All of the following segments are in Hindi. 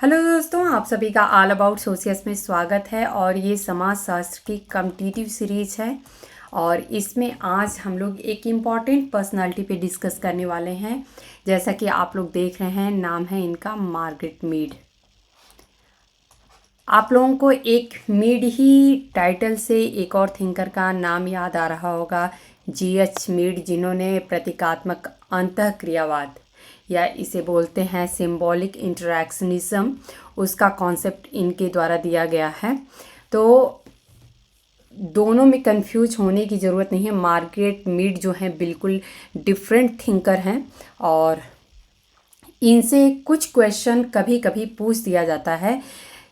हेलो दोस्तों, आप सभी का ऑल अबाउट सोशियस में स्वागत है। और ये समाज शास्त्र की कॉम्पिटिटिव सीरीज है और इसमें आज हम लोग एक इम्पॉर्टेंट पर्सनालिटी पे डिस्कस करने वाले हैं। जैसा कि आप लोग देख रहे हैं, नाम है इनका मार्गरेट मीड। आप लोगों को एक मीड ही टाइटल से एक और थिंकर का नाम याद आ रहा होगा, G.H. मीड, जिन्होंने प्रतीकात्मक अंतःक्रियावाद या इसे बोलते हैं सिंबॉलिक इंटरैक्शनिज्म, उसका कॉन्सेप्ट इनके द्वारा दिया गया है। तो दोनों में कंफ्यूज होने की ज़रूरत नहीं है। मार्गरेट मीड जो हैं बिल्कुल डिफरेंट थिंकर हैं और इनसे कुछ क्वेश्चन कभी कभी पूछ दिया जाता है,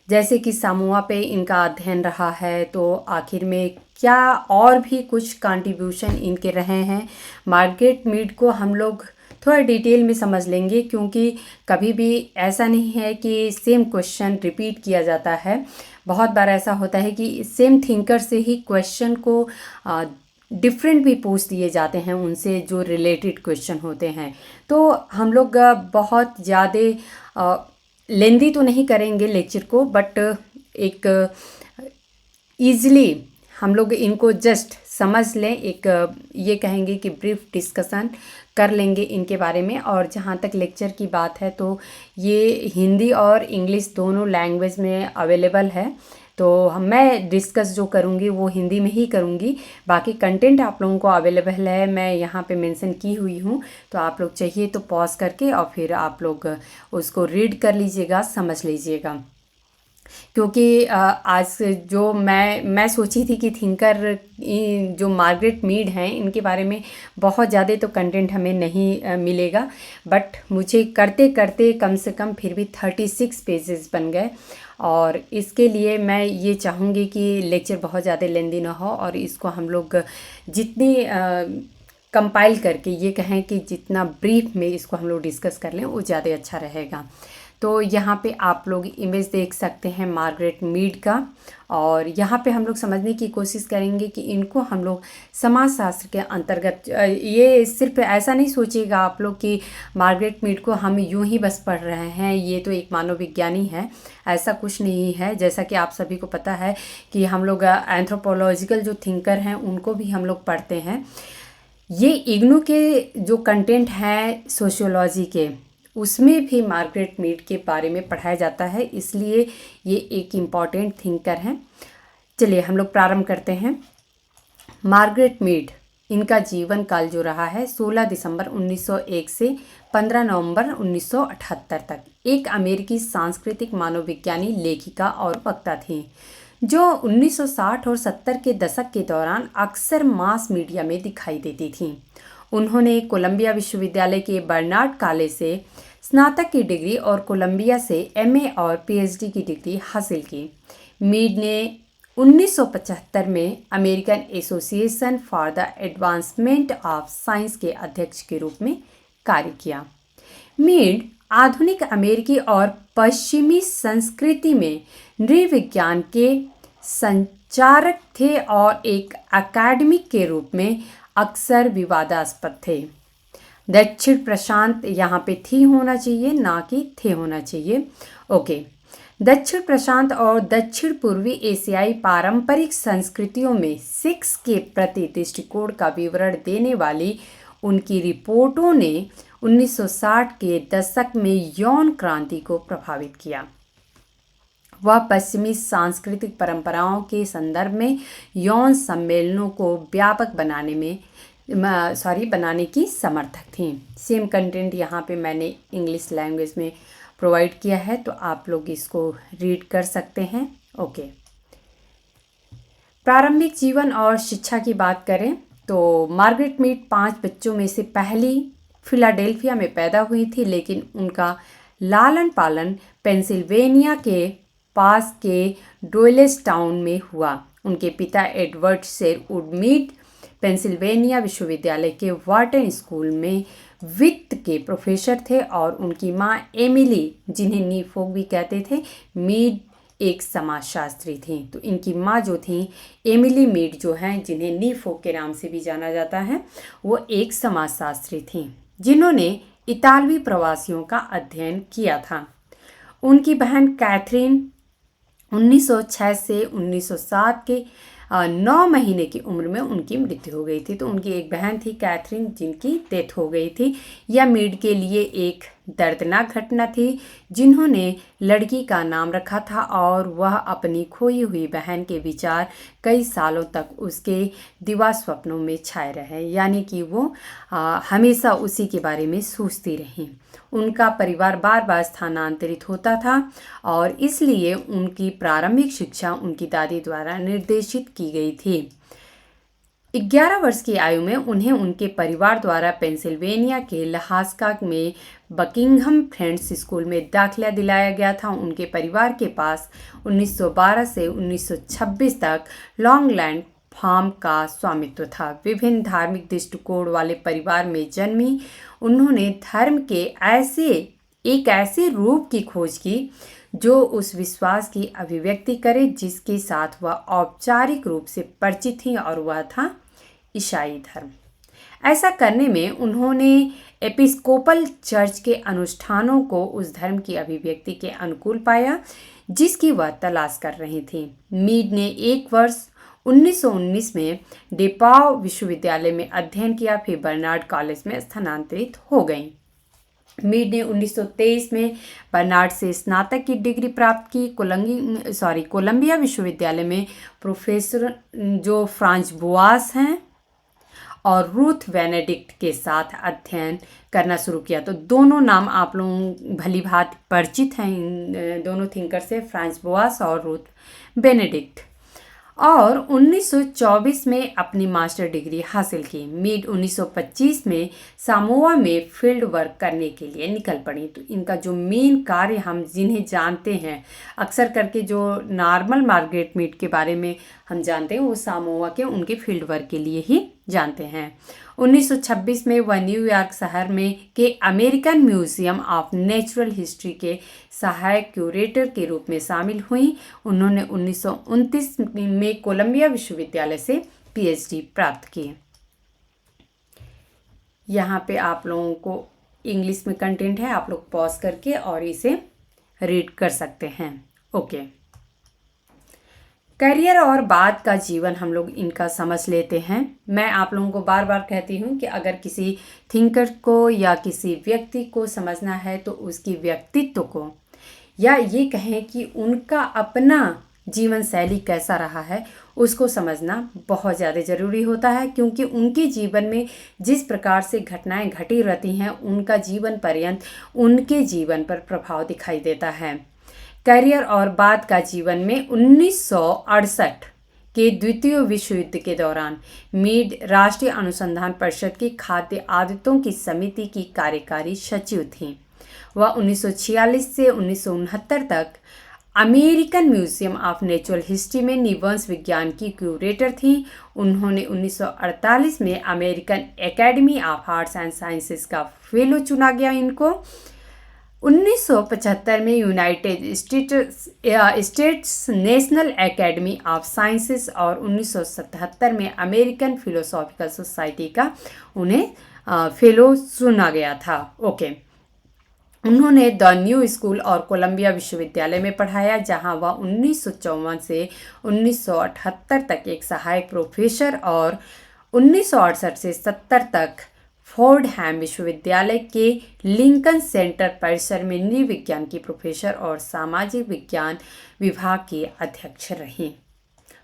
जैसे कि सामोआ पे इनका अध्ययन रहा है, तो आखिर में क्या और भी कुछ कंट्रीब्यूशन इनके रहे हैं। मार्गरेट मीड को हम लोग थोड़ा डिटेल में समझ लेंगे, क्योंकि कभी भी ऐसा नहीं है कि सेम क्वेश्चन रिपीट किया जाता है। बहुत बार ऐसा होता है कि सेम थिंकर से ही क्वेश्चन को डिफरेंट भी पूछ दिए जाते हैं, उनसे जो रिलेटेड क्वेश्चन होते हैं। तो हम लोग बहुत ज़्यादा लेंदी तो नहीं करेंगे लेक्चर को, बट एक ईज़िली हम लोग इनको जस्ट समझ लें, एक ये कहेंगे कि ब्रीफ डिस्कशन कर लेंगे इनके बारे में। और जहाँ तक लेक्चर की बात है, तो ये हिंदी और इंग्लिश दोनों लैंग्वेज में अवेलेबल है। तो मैं डिस्कस जो करूँगी वो हिंदी में ही करूँगी। बाकी कंटेंट आप लोगों को अवेलेबल है, मैं यहाँ पे मेंशन की हुई हूँ। तो आप लोग चाहिए तो पॉज करके और फिर आप लोग उसको रीड कर लीजिएगा, समझ लीजिएगा। क्योंकि आज जो मैं सोची थी कि थिंकर जो मार्गरेट मीड हैं, इनके बारे में बहुत ज़्यादा तो कंटेंट हमें नहीं मिलेगा, बट मुझे करते करते कम से कम फिर भी 36 पेजेस बन गए। और इसके लिए मैं ये चाहूँगी कि लेक्चर बहुत ज़्यादा लेंदी ना हो और इसको हम लोग जितनी कंपाइल करके ये कहें कि जितना ब्रीफ में इसको हम लोग डिस्कस कर लें, वो ज़्यादा अच्छा रहेगा। तो यहाँ पे आप लोग इमेज देख सकते हैं मार्गरेट मीड का, और यहाँ पे हम लोग समझने की कोशिश करेंगे कि इनको हम लोग समाजशास्त्र के अंतर्गत, ये सिर्फ ऐसा नहीं सोचिएगा आप लोग कि मार्गरेट मीड को हम यूं ही बस पढ़ रहे हैं, ये तो एक मानव विज्ञानी है, ऐसा कुछ नहीं है। जैसा कि आप सभी को पता है कि हम लोग एंथ्रोपोलॉजिकल जो थिंकर हैं उनको भी हम लोग पढ़ते हैं। ये इग्नू के जो कंटेंट हैं सोशियोलॉजी के, उसमें भी मार्गरेट मीड के बारे में पढ़ाया जाता है, इसलिए ये एक इम्पॉर्टेंट थिंकर हैं। चलिए हम लोग प्रारंभ करते हैं। मार्गरेट मीड, इनका जीवन काल जो रहा है 16 दिसंबर 1901 से 15 नवंबर 1978 तक, एक अमेरिकी सांस्कृतिक मानवविज्ञानी, लेखिका और वक्ता थी, जो 1960 और 70 के दशक के दौरान अक्सर मास मीडिया में दिखाई देती थीं। उन्होंने कोलंबिया विश्वविद्यालय के बर्नार्ड कॉलेज से स्नातक की डिग्री और कोलंबिया से एमए और पीएचडी की डिग्री हासिल की। मीड ने 1975 में American association for the advancement of science के अध्यक्ष के रूप में कार्य किया। मीड आधुनिक अमेरिकी और पश्चिमी संस्कृति में नृविज्ञान के संचारक थे और एक अकादमिक के रूप में अक्सर विवादास्पद थे। दक्षिण प्रशांत यहाँ पे थी होना चाहिए, ना कि थे होना चाहिए। ओके, दक्षिण प्रशांत और दक्षिण पूर्वी एशियाई पारंपरिक संस्कृतियों में सेक्स के प्रति दृष्टिकोण का विवरण देने वाली उनकी रिपोर्टों ने 1960 के दशक में यौन क्रांति को प्रभावित किया। वह पश्चिमी सांस्कृतिक परंपराओं के संदर्भ में यौन सम्मेलनों को व्यापक बनाने की समर्थक थी। सेम कंटेंट यहाँ पे मैंने इंग्लिश लैंग्वेज में प्रोवाइड किया है, तो आप लोग इसको रीड कर सकते हैं। ओके, प्रारंभिक जीवन और शिक्षा की बात करें तो मार्गरेट मीड 5 बच्चों में से पहली फिलाडेल्फिया में पैदा हुई थी, लेकिन उनका लालन पालन पेंसिल्वेनिया के पास के डोयलेसटाउन में हुआ। उनके पिता एडवर्ड शेरवुड मीड पेंसिल्वेनिया विश्वविद्यालय के वार्टन स्कूल में वित्त के प्रोफेसर थे और उनकी मां एमिली, जिन्हें नीफोक भी कहते थे, मीड एक समाजशास्त्री थी। तो इनकी माँ जो थी एमिली मीड, जो हैं जिन्हें नीफोक के नाम से भी जाना जाता है, वो एक समाजशास्त्री थी जिन्होंने इतालवी प्रवासियों का अध्ययन किया था। उनकी बहन कैथरीन 1906 से 1907 के 9 महीने की उम्र में उनकी मृत्यु हो गई थी। तो उनकी एक बहन थी कैथरीन, जिनकी डेथ हो गई थी। यह मीड के लिए एक दर्दनाक घटना थी, जिन्होंने लड़की का नाम रखा था और वह अपनी खोई हुई बहन के विचार कई सालों तक उसके दिवा स्वप्नों में छाए रहे, यानी कि वो हमेशा उसी के बारे में सोचती रहीं। उनका परिवार बार बार स्थानांतरित होता था और इसलिए उनकी प्रारंभिक शिक्षा उनकी दादी द्वारा निर्देशित की गई थी। 11 वर्ष की आयु में उन्हें उनके परिवार द्वारा पेंसिल्वेनिया के लहास्का में बकिंघम फ्रेंड्स स्कूल में दाखिला दिलाया गया था। उनके परिवार के पास 1912 से 1926 तक लॉन्गलैंड फार्म का स्वामित्व था। विभिन्न धार्मिक दृष्टिकोण वाले परिवार में जन्मी उन्होंने धर्म के एक ऐसे रूप की खोज की जो उस विश्वास की अभिव्यक्ति करे जिसके साथ वह औपचारिक रूप से परिचित थी, और वह था ईसाई धर्म। ऐसा करने में उन्होंने एपिस्कोपल चर्च के अनुष्ठानों को उस धर्म की अभिव्यक्ति के अनुकूल पाया जिसकी वह तलाश कर रही थी। मीड ने एक वर्ष 1919 में डेपाव विश्वविद्यालय में अध्ययन किया, फिर बर्नार्ड कॉलेज में स्थानांतरित हो गई। मीड ने 1923 में बर्नार्ड से स्नातक की डिग्री प्राप्त की। कोलंबिया विश्वविद्यालय में प्रोफेसर जो फ्रांज बोआस हैं और रूथ बेनेडिक्ट के साथ अध्ययन करना शुरू किया। तो दोनों नाम आप लोग भली भांति परिचित हैं, इन दोनों थिंकर से, फ्रांज बोआस और रूथ बेनेडिक्ट। और 1924 में अपनी मास्टर डिग्री हासिल की। मीड 1925 में सामोआ में फील्ड वर्क करने के लिए निकल पड़ी। तो इनका जो मेन कार्य हम जिन्हें जानते हैं, अक्सर करके जो नॉर्मल मार्गरेट मीड के बारे में हम जानते हैं, वो सामोआ के उनके फील्ड वर्क के लिए ही जानते हैं। 1926 में वह न्यूयॉर्क शहर में के American museum of natural history के सहायक क्यूरेटर के रूप में शामिल हुई। उन्होंने 1929 में कोलंबिया विश्वविद्यालय से पीएचडी प्राप्त की। यहाँ पे आप लोगों को इंग्लिश में कंटेंट है, आप लोग पॉज करके और इसे रीड कर सकते हैं। ओके, करियर और बाद का जीवन हम लोग इनका समझ लेते हैं। मैं आप लोगों को बार बार कहती हूँ कि अगर किसी थिंकर को या किसी व्यक्ति को समझना है तो उसकी व्यक्तित्व को, या ये कहें कि उनका अपना जीवन शैली कैसा रहा है, उसको समझना बहुत ज़्यादा ज़रूरी होता है, क्योंकि उनके जीवन में जिस प्रकार से घटनाएं घटी रहती हैं उनका जीवन पर्यंत उनके जीवन पर प्रभाव दिखाई देता है। करियर और बाद का जीवन में 1968 के द्वितीय विश्व युद्ध के दौरान मीड राष्ट्रीय अनुसंधान परिषद की खाद्य आदतों की समिति की कार्यकारी सचिव थी। वह 1946 से 1969 तक American museum of natural history में निवंश विज्ञान की क्यूरेटर थी। उन्होंने 1948 में American academy of arts and sciences का फेलो चुना गया इनको। 1975 में United states national academy of sciences और 1977 में अमेरिकन फिलोसॉफिकल सोसाइटी का उन्हें फेलो चुना गया था। ओके, उन्होंने द न्यू स्कूल और कोलंबिया विश्वविद्यालय में पढ़ाया, जहां वह 1954 से 1978 तक एक सहायक प्रोफेसर और 1968 से 70 तक फोर्डहैम विश्वविद्यालय के लिंकन सेंटर परिसर में नृविज्ञान की प्रोफेसर और सामाजिक विज्ञान विभाग की अध्यक्ष रहीं।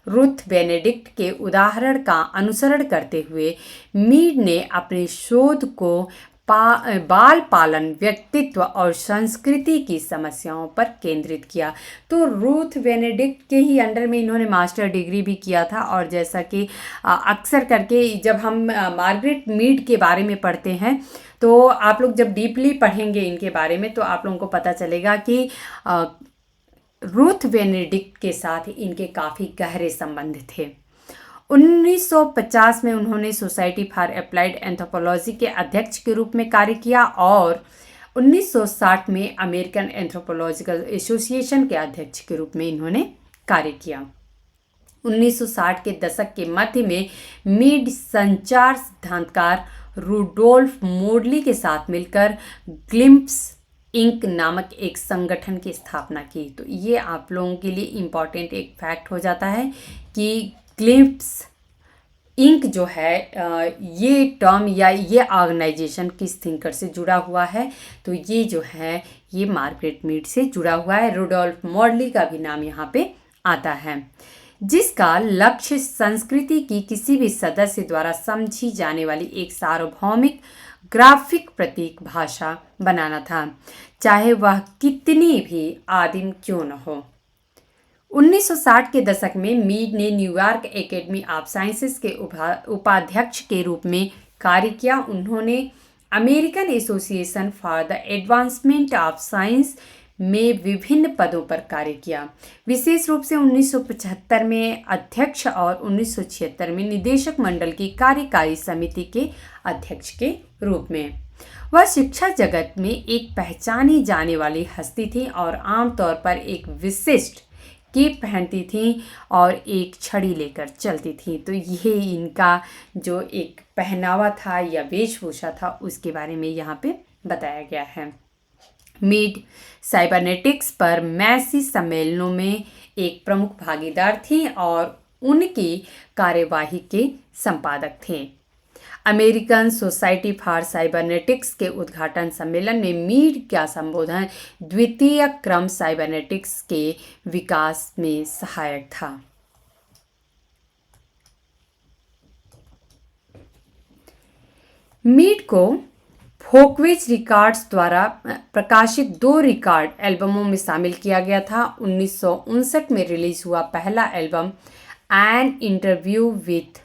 रूथ बेनेडिक्ट के उदाहरण का अनुसरण करते हुए मीड ने अपने शोध को बाल पालन, व्यक्तित्व और संस्कृति की समस्याओं पर केंद्रित किया। तो रूथ बेनेडिक्ट के ही अंडर में इन्होंने मास्टर डिग्री भी किया था। और जैसा कि अक्सर करके जब हम मार्गरेट मीड के बारे में पढ़ते हैं तो आप लोग जब डीपली पढ़ेंगे इनके बारे में तो आप लोगों को पता चलेगा कि रूथ बेनेडिक्ट के साथ इनके काफ़ी गहरे संबंध थे। 1950 में उन्होंने सोसाइटी फॉर अप्लाइड एंथ्रोपोलॉजी के अध्यक्ष के रूप में कार्य किया और 1960 में अमेरिकन एंथ्रोपोलॉजिकल एसोसिएशन के अध्यक्ष के रूप में इन्होंने कार्य किया। 1960 के दशक के मध्य में मीड संचार सिद्धांतकार रूडोल्फ मोडली के साथ मिलकर ग्लिम्प्स इंक नामक एक संगठन की स्थापना की। तो ये आप लोगों के लिए इम्पॉर्टेंट एक फैक्ट हो जाता है कि क्लिप्स इंक जो है ये टर्म या ये ऑर्गेनाइजेशन किस थिंकर से जुड़ा हुआ है, तो ये जो है ये मार्गरेट मीड से जुड़ा हुआ है। रुडोल्फ मॉडली का भी नाम यहाँ पे आता है, जिसका लक्ष्य संस्कृति की किसी भी सदस्य द्वारा समझी जाने वाली एक सार्वभौमिक ग्राफिक प्रतीक भाषा बनाना था, चाहे वह कितनी भी आदिम क्यों न हो। 1960 के दशक में मीड ने न्यूयॉर्क एकेडमी ऑफ साइंसेस के उपाध्यक्ष के रूप में कार्य किया। उन्होंने American association for the advancement of science में विभिन्न पदों पर कार्य किया, विशेष रूप से 1975 में अध्यक्ष और 1976 में निदेशक मंडल की कार्यकारी समिति के अध्यक्ष के रूप में। वह शिक्षा जगत में एक पहचानी जाने वाली हस्ती थी और आमतौर पर एक विशिष्ट केप पहनती थी और एक छड़ी लेकर चलती थी। तो ये इनका जो एक पहनावा था या वेशभूषा था उसके बारे में यहाँ पे बताया गया है। मीड साइबरनेटिक्स पर मैसी सम्मेलनों में एक प्रमुख भागीदार थी और उनकी कार्यवाही के संपादक थे। अमेरिकन सोसाइटी फॉर साइबरनेटिक्स के उद्घाटन सम्मेलन में मीड का संबोधन द्वितीय क्रम साइबरनेटिक्स के विकास में सहायक था। मीड को फोकवेज रिकॉर्ड्स द्वारा प्रकाशित 2 रिकॉर्ड एल्बमों में शामिल किया गया था। 1959 में रिलीज हुआ पहला album an interview with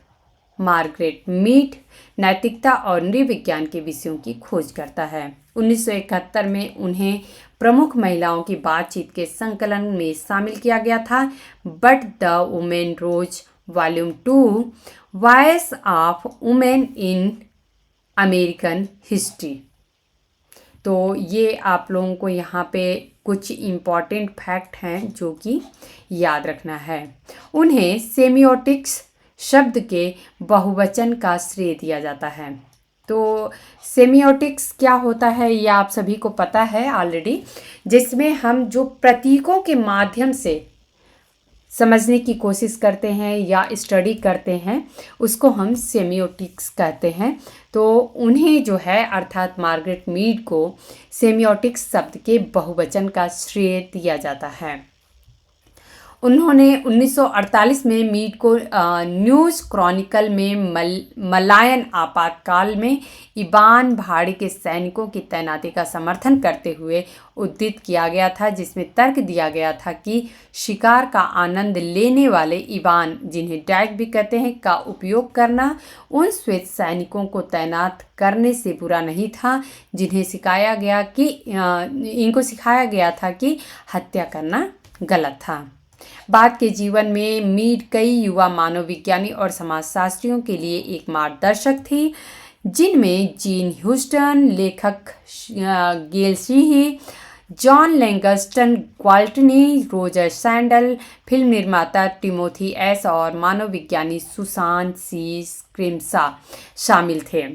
Margaret Mead नैतिकता और नृविज्ञान के विषयों की खोज करता है। 1971 में उन्हें प्रमुख महिलाओं की बातचीत के संकलन में शामिल किया गया था। But the women rose volume 2 voice of women in American history. तो ये आप लोगों को यहाँ पे कुछ इम्पॉर्टेंट फैक्ट हैं जो कि याद रखना है। उन्हें सेमियोटिक्स शब्द के बहुवचन का श्रेय दिया जाता है। तो सेमियोटिक्स क्या होता है ये आप सभी को पता है ऑलरेडी, जिसमें हम जो प्रतीकों के माध्यम से समझने की कोशिश करते हैं या स्टडी करते हैं उसको हम सेमियोटिक्स कहते हैं। तो उन्हें जो है अर्थात मार्गरेट मीड को सेमियोटिक्स शब्द के बहुवचन का श्रेय दिया जाता है। उन्होंने 1948 में मीड को न्यूज़ क्रॉनिकल में मलायन आपातकाल में इबान भाड़े के सैनिकों की तैनाती का समर्थन करते हुए उद्धृत किया गया था, जिसमें तर्क दिया गया था कि शिकार का आनंद लेने वाले इबान, जिन्हें डैग भी कहते हैं, का उपयोग करना उन श्वेत सैनिकों को तैनात करने से बुरा नहीं था जिन्हें इनको सिखाया गया था कि हत्या करना गलत था। बाद के जीवन में मीड कई युवा मानव विज्ञानी और समाजशास्त्रियों के लिए एक मार्गदर्शक थी, जिनमें जीन ह्यूस्टन, लेखक Gail Sheehy, John Langston Gwaltney, Roger Sandall, फिल्म निर्माता टिमोथी एस और मानव विज्ञानी सुसान सी स्क्रिम्सा शामिल थे,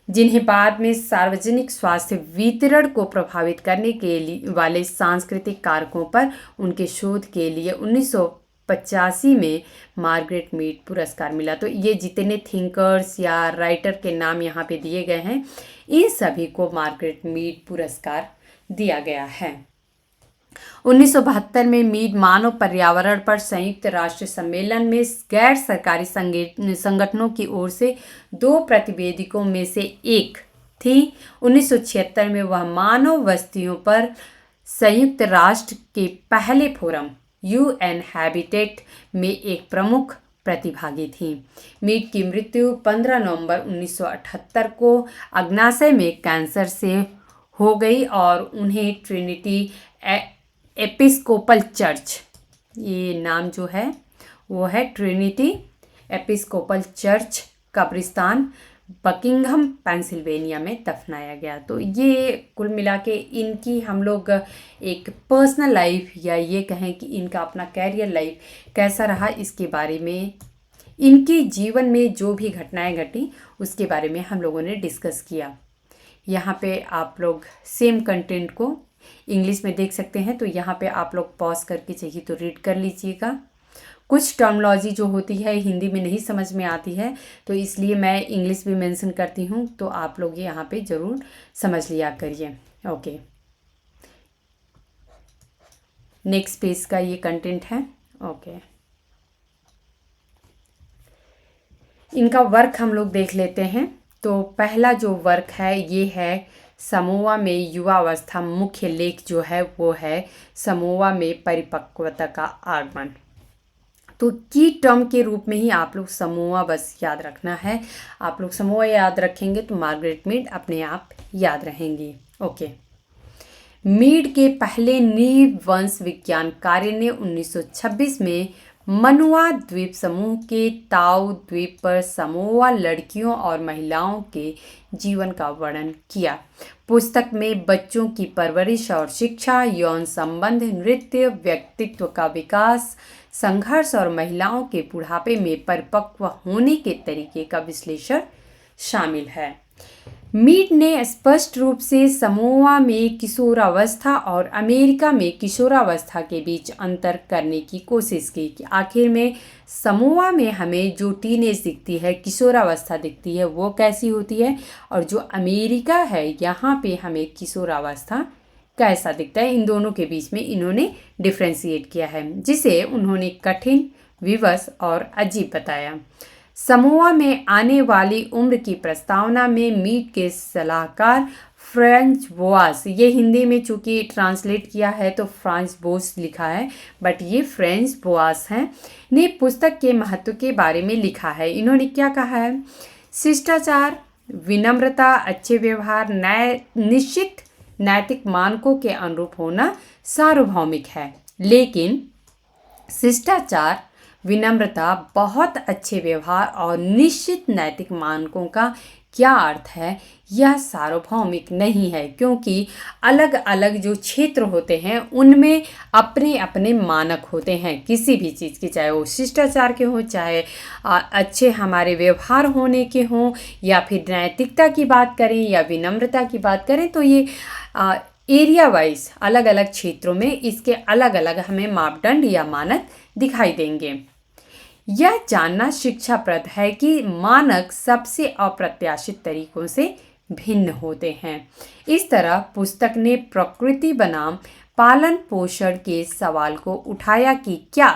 जिन्हें बाद में सार्वजनिक स्वास्थ्य वितरण को प्रभावित करने वाले सांस्कृतिक कारकों पर उनके शोध के लिए 1985 में मार्गरेट मीड पुरस्कार मिला। तो ये जितने थिंकर्स या राइटर के नाम यहाँ पे दिए गए हैं इन सभी को मार्गरेट मीड पुरस्कार दिया गया है। 1972 में मीड मानव पर्यावरण पर संयुक्त राष्ट्र सम्मेलन में गैर सरकारी संगठनों की ओर से 2 प्रतिवेदकों में से एक थी। 1976 में वह मानव बस्तियों पर संयुक्त राष्ट्र के पहले फोरम UN हैबिटेट में एक प्रमुख प्रतिभागी थी। मीड की मृत्यु 15 नवंबर 1978 को अग्नाशय में कैंसर से हो गई और उन्हें ट्रिनिटी एपिस्कोपल चर्च, ये नाम जो है वो है ट्रिनिटी एपिस्कोपल चर्च कब्रिस्तान, बकिंघम पेंसिल्वेनिया में दफनाया गया। तो ये कुल मिला के इनकी हम लोग एक पर्सनल लाइफ या ये कहें कि इनका अपना कैरियर लाइफ कैसा रहा इसके बारे में, इनके जीवन में जो भी घटनाएं घटी उसके बारे में हम लोगों ने डिस्कस किया। यहाँ पे आप लोग सेम कंटेंट को इंग्लिश में देख सकते हैं, तो यहाँ पे आप लोग पॉज करके चाहिए तो रीड कर लीजिएगा। कुछ टर्मिनोलॉजी जो होती है हिंदी में नहीं समझ में आती है, तो इसलिए मैं इंग्लिश भी मेंशन करती हूँ, तो आप लोग यहाँ पे ज़रूर समझ लिया करिए। ओके, नेक्स्ट पेज का ये कंटेंट है। ओके, इनका वर्क हम लोग देख लेते हैं। तो पहला जो वर्क है ये है समोआ में युवावस्था। मुख्य लेख जो है वो है समोआ में परिपक्वता का आगमन। तो की टर्म के रूप में ही आप लोग समोआ बस याद रखना है। आप लोग समोआ याद रखेंगे तो मार्गरेट मीड अपने आप याद रहेंगी। ओके, मीड के पहले नीव वंश विज्ञान कार्य ने 1926 में मनुआ द्वीप समूह के ताऊ द्वीप पर समोआ लड़कियों और महिलाओं के जीवन का वर्णन किया। पुस्तक में बच्चों की परवरिश और शिक्षा, यौन संबंध, नृत्य, व्यक्तित्व का विकास, संघर्ष और महिलाओं के बुढ़ापे में परिपक्व होने के तरीके का विश्लेषण शामिल है। मीड ने स्पष्ट रूप से समोआ में किशोरावस्था और अमेरिका में किशोरावस्था के बीच अंतर करने की कोशिश की कि आखिर में समोआ में हमें जो टीनेज दिखती है, किशोरावस्था दिखती है, वो कैसी होती है, और जो अमेरिका है यहाँ पे हमें किशोरावस्था कैसा दिखता है। इन दोनों के बीच में इन्होंने डिफ्रेंशिएट किया है, जिसे उन्होंने कठिन, विवश और अजीब बताया। समोआ में आने वाली उम्र की प्रस्तावना में मीड के सलाहकार फ्रेंच बोआस, ये हिंदी में चूंकि ट्रांसलेट किया है तो फ्रांस बोस लिखा है, बट ये फ्रेंच बोआस हैं, ने पुस्तक के महत्व के बारे में लिखा है। इन्होंने क्या कहा है? शिष्टाचार, विनम्रता, अच्छे व्यवहार, निश्चित नैतिक मानकों के अनुरूप होना सार्वभौमिक है, लेकिन शिष्टाचार, विनम्रता, बहुत अच्छे व्यवहार और निश्चित नैतिक मानकों का क्या अर्थ है? यह सार्वभौमिक नहीं है, क्योंकि अलग अलग जो क्षेत्र होते हैं उनमें अपने अपने मानक होते हैं किसी भी चीज़ के, चाहे वो शिष्टाचार के हों, चाहे अच्छे हमारे व्यवहार होने के हों, या फिर नैतिकता की बात करें या विनम्रता की बात करें, तो ये एरिया वाइज अलग अलग क्षेत्रों में इसके अलग अलग हमें मापदंड या मानक दिखाई देंगे। यह जानना शिक्षाप्रद है कि मानक सबसे अप्रत्याशित तरीकों से भिन्न होते हैं। इस तरह पुस्तक ने प्रकृति बनाम पालन पोषण के सवाल को उठाया कि क्या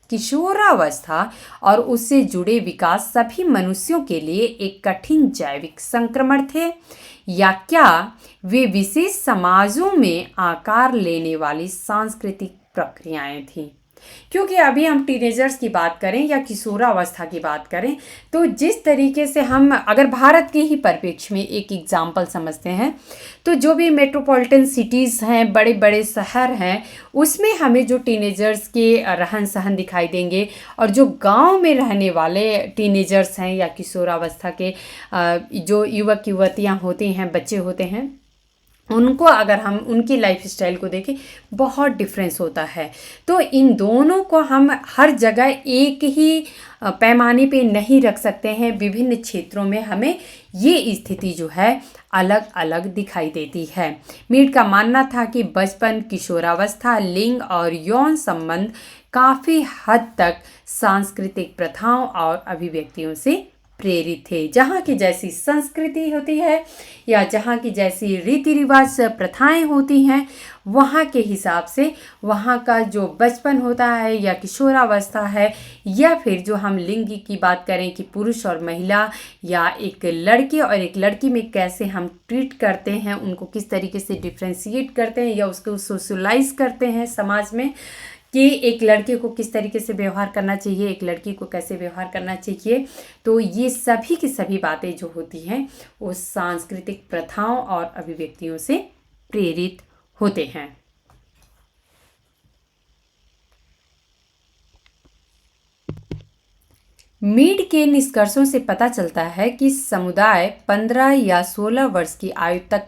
किशोरावस्था और उससे जुड़े विकास सभी मनुष्यों के लिए एक कठिन जैविक संक्रमण थे, या क्या वे विशेष समाजों में आकार लेने वाली सांस्कृतिक प्रक्रियाएं थीं। क्योंकि अभी हम टीनेजर्स की बात करें या किशोरावस्था की बात करें, तो जिस तरीके से हम अगर भारत के ही परिप्रेक्ष्य में एक एग्जाम्पल समझते हैं, तो जो भी मेट्रोपॉलिटन सिटीज़ हैं, बड़े बड़े शहर हैं, उसमें हमें जो टीनेजर्स के रहन सहन दिखाई देंगे, और जो गांव में रहने वाले टीनेजर्स हैं या किशोरावस्था के जो युवक युवतियां होती हैं, बच्चे होते हैं, उनको अगर हम उनकी लाइफ स्टाइल को देखें, बहुत डिफरेंस होता है। तो इन दोनों को हम हर जगह एक ही पैमाने पे नहीं रख सकते हैं। विभिन्न क्षेत्रों में हमें ये स्थिति जो है अलग अलग दिखाई देती है। मीड का मानना था कि बचपन, किशोरावस्था, लिंग और यौन संबंध काफ़ी हद तक सांस्कृतिक प्रथाओं और अभिव्यक्तियों से प्रेरित थे। जहाँ की जैसी संस्कृति होती है या जहाँ की जैसी रीति रिवाज प्रथाएं होती हैं, वहाँ के हिसाब से वहाँ का जो बचपन होता है या किशोरावस्था है, या फिर जो हम लिंग की बात करें कि पुरुष और महिला या एक लड़के और एक लड़की में कैसे हम ट्रीट करते हैं, उनको किस तरीके से डिफ्रेंशिएट करते हैं या उसको सोशलाइज करते हैं समाज में, कि एक लड़के को किस तरीके से व्यवहार करना चाहिए, एक लड़की को कैसे व्यवहार करना चाहिए। तो ये सभी की सभी बातें जो होती हैं वो सांस्कृतिक प्रथाओं और अभिव्यक्तियों से प्रेरित होते हैं। मीड के निष्कर्षों से पता चलता है कि समुदाय 15 या 16 वर्ष की आयु तक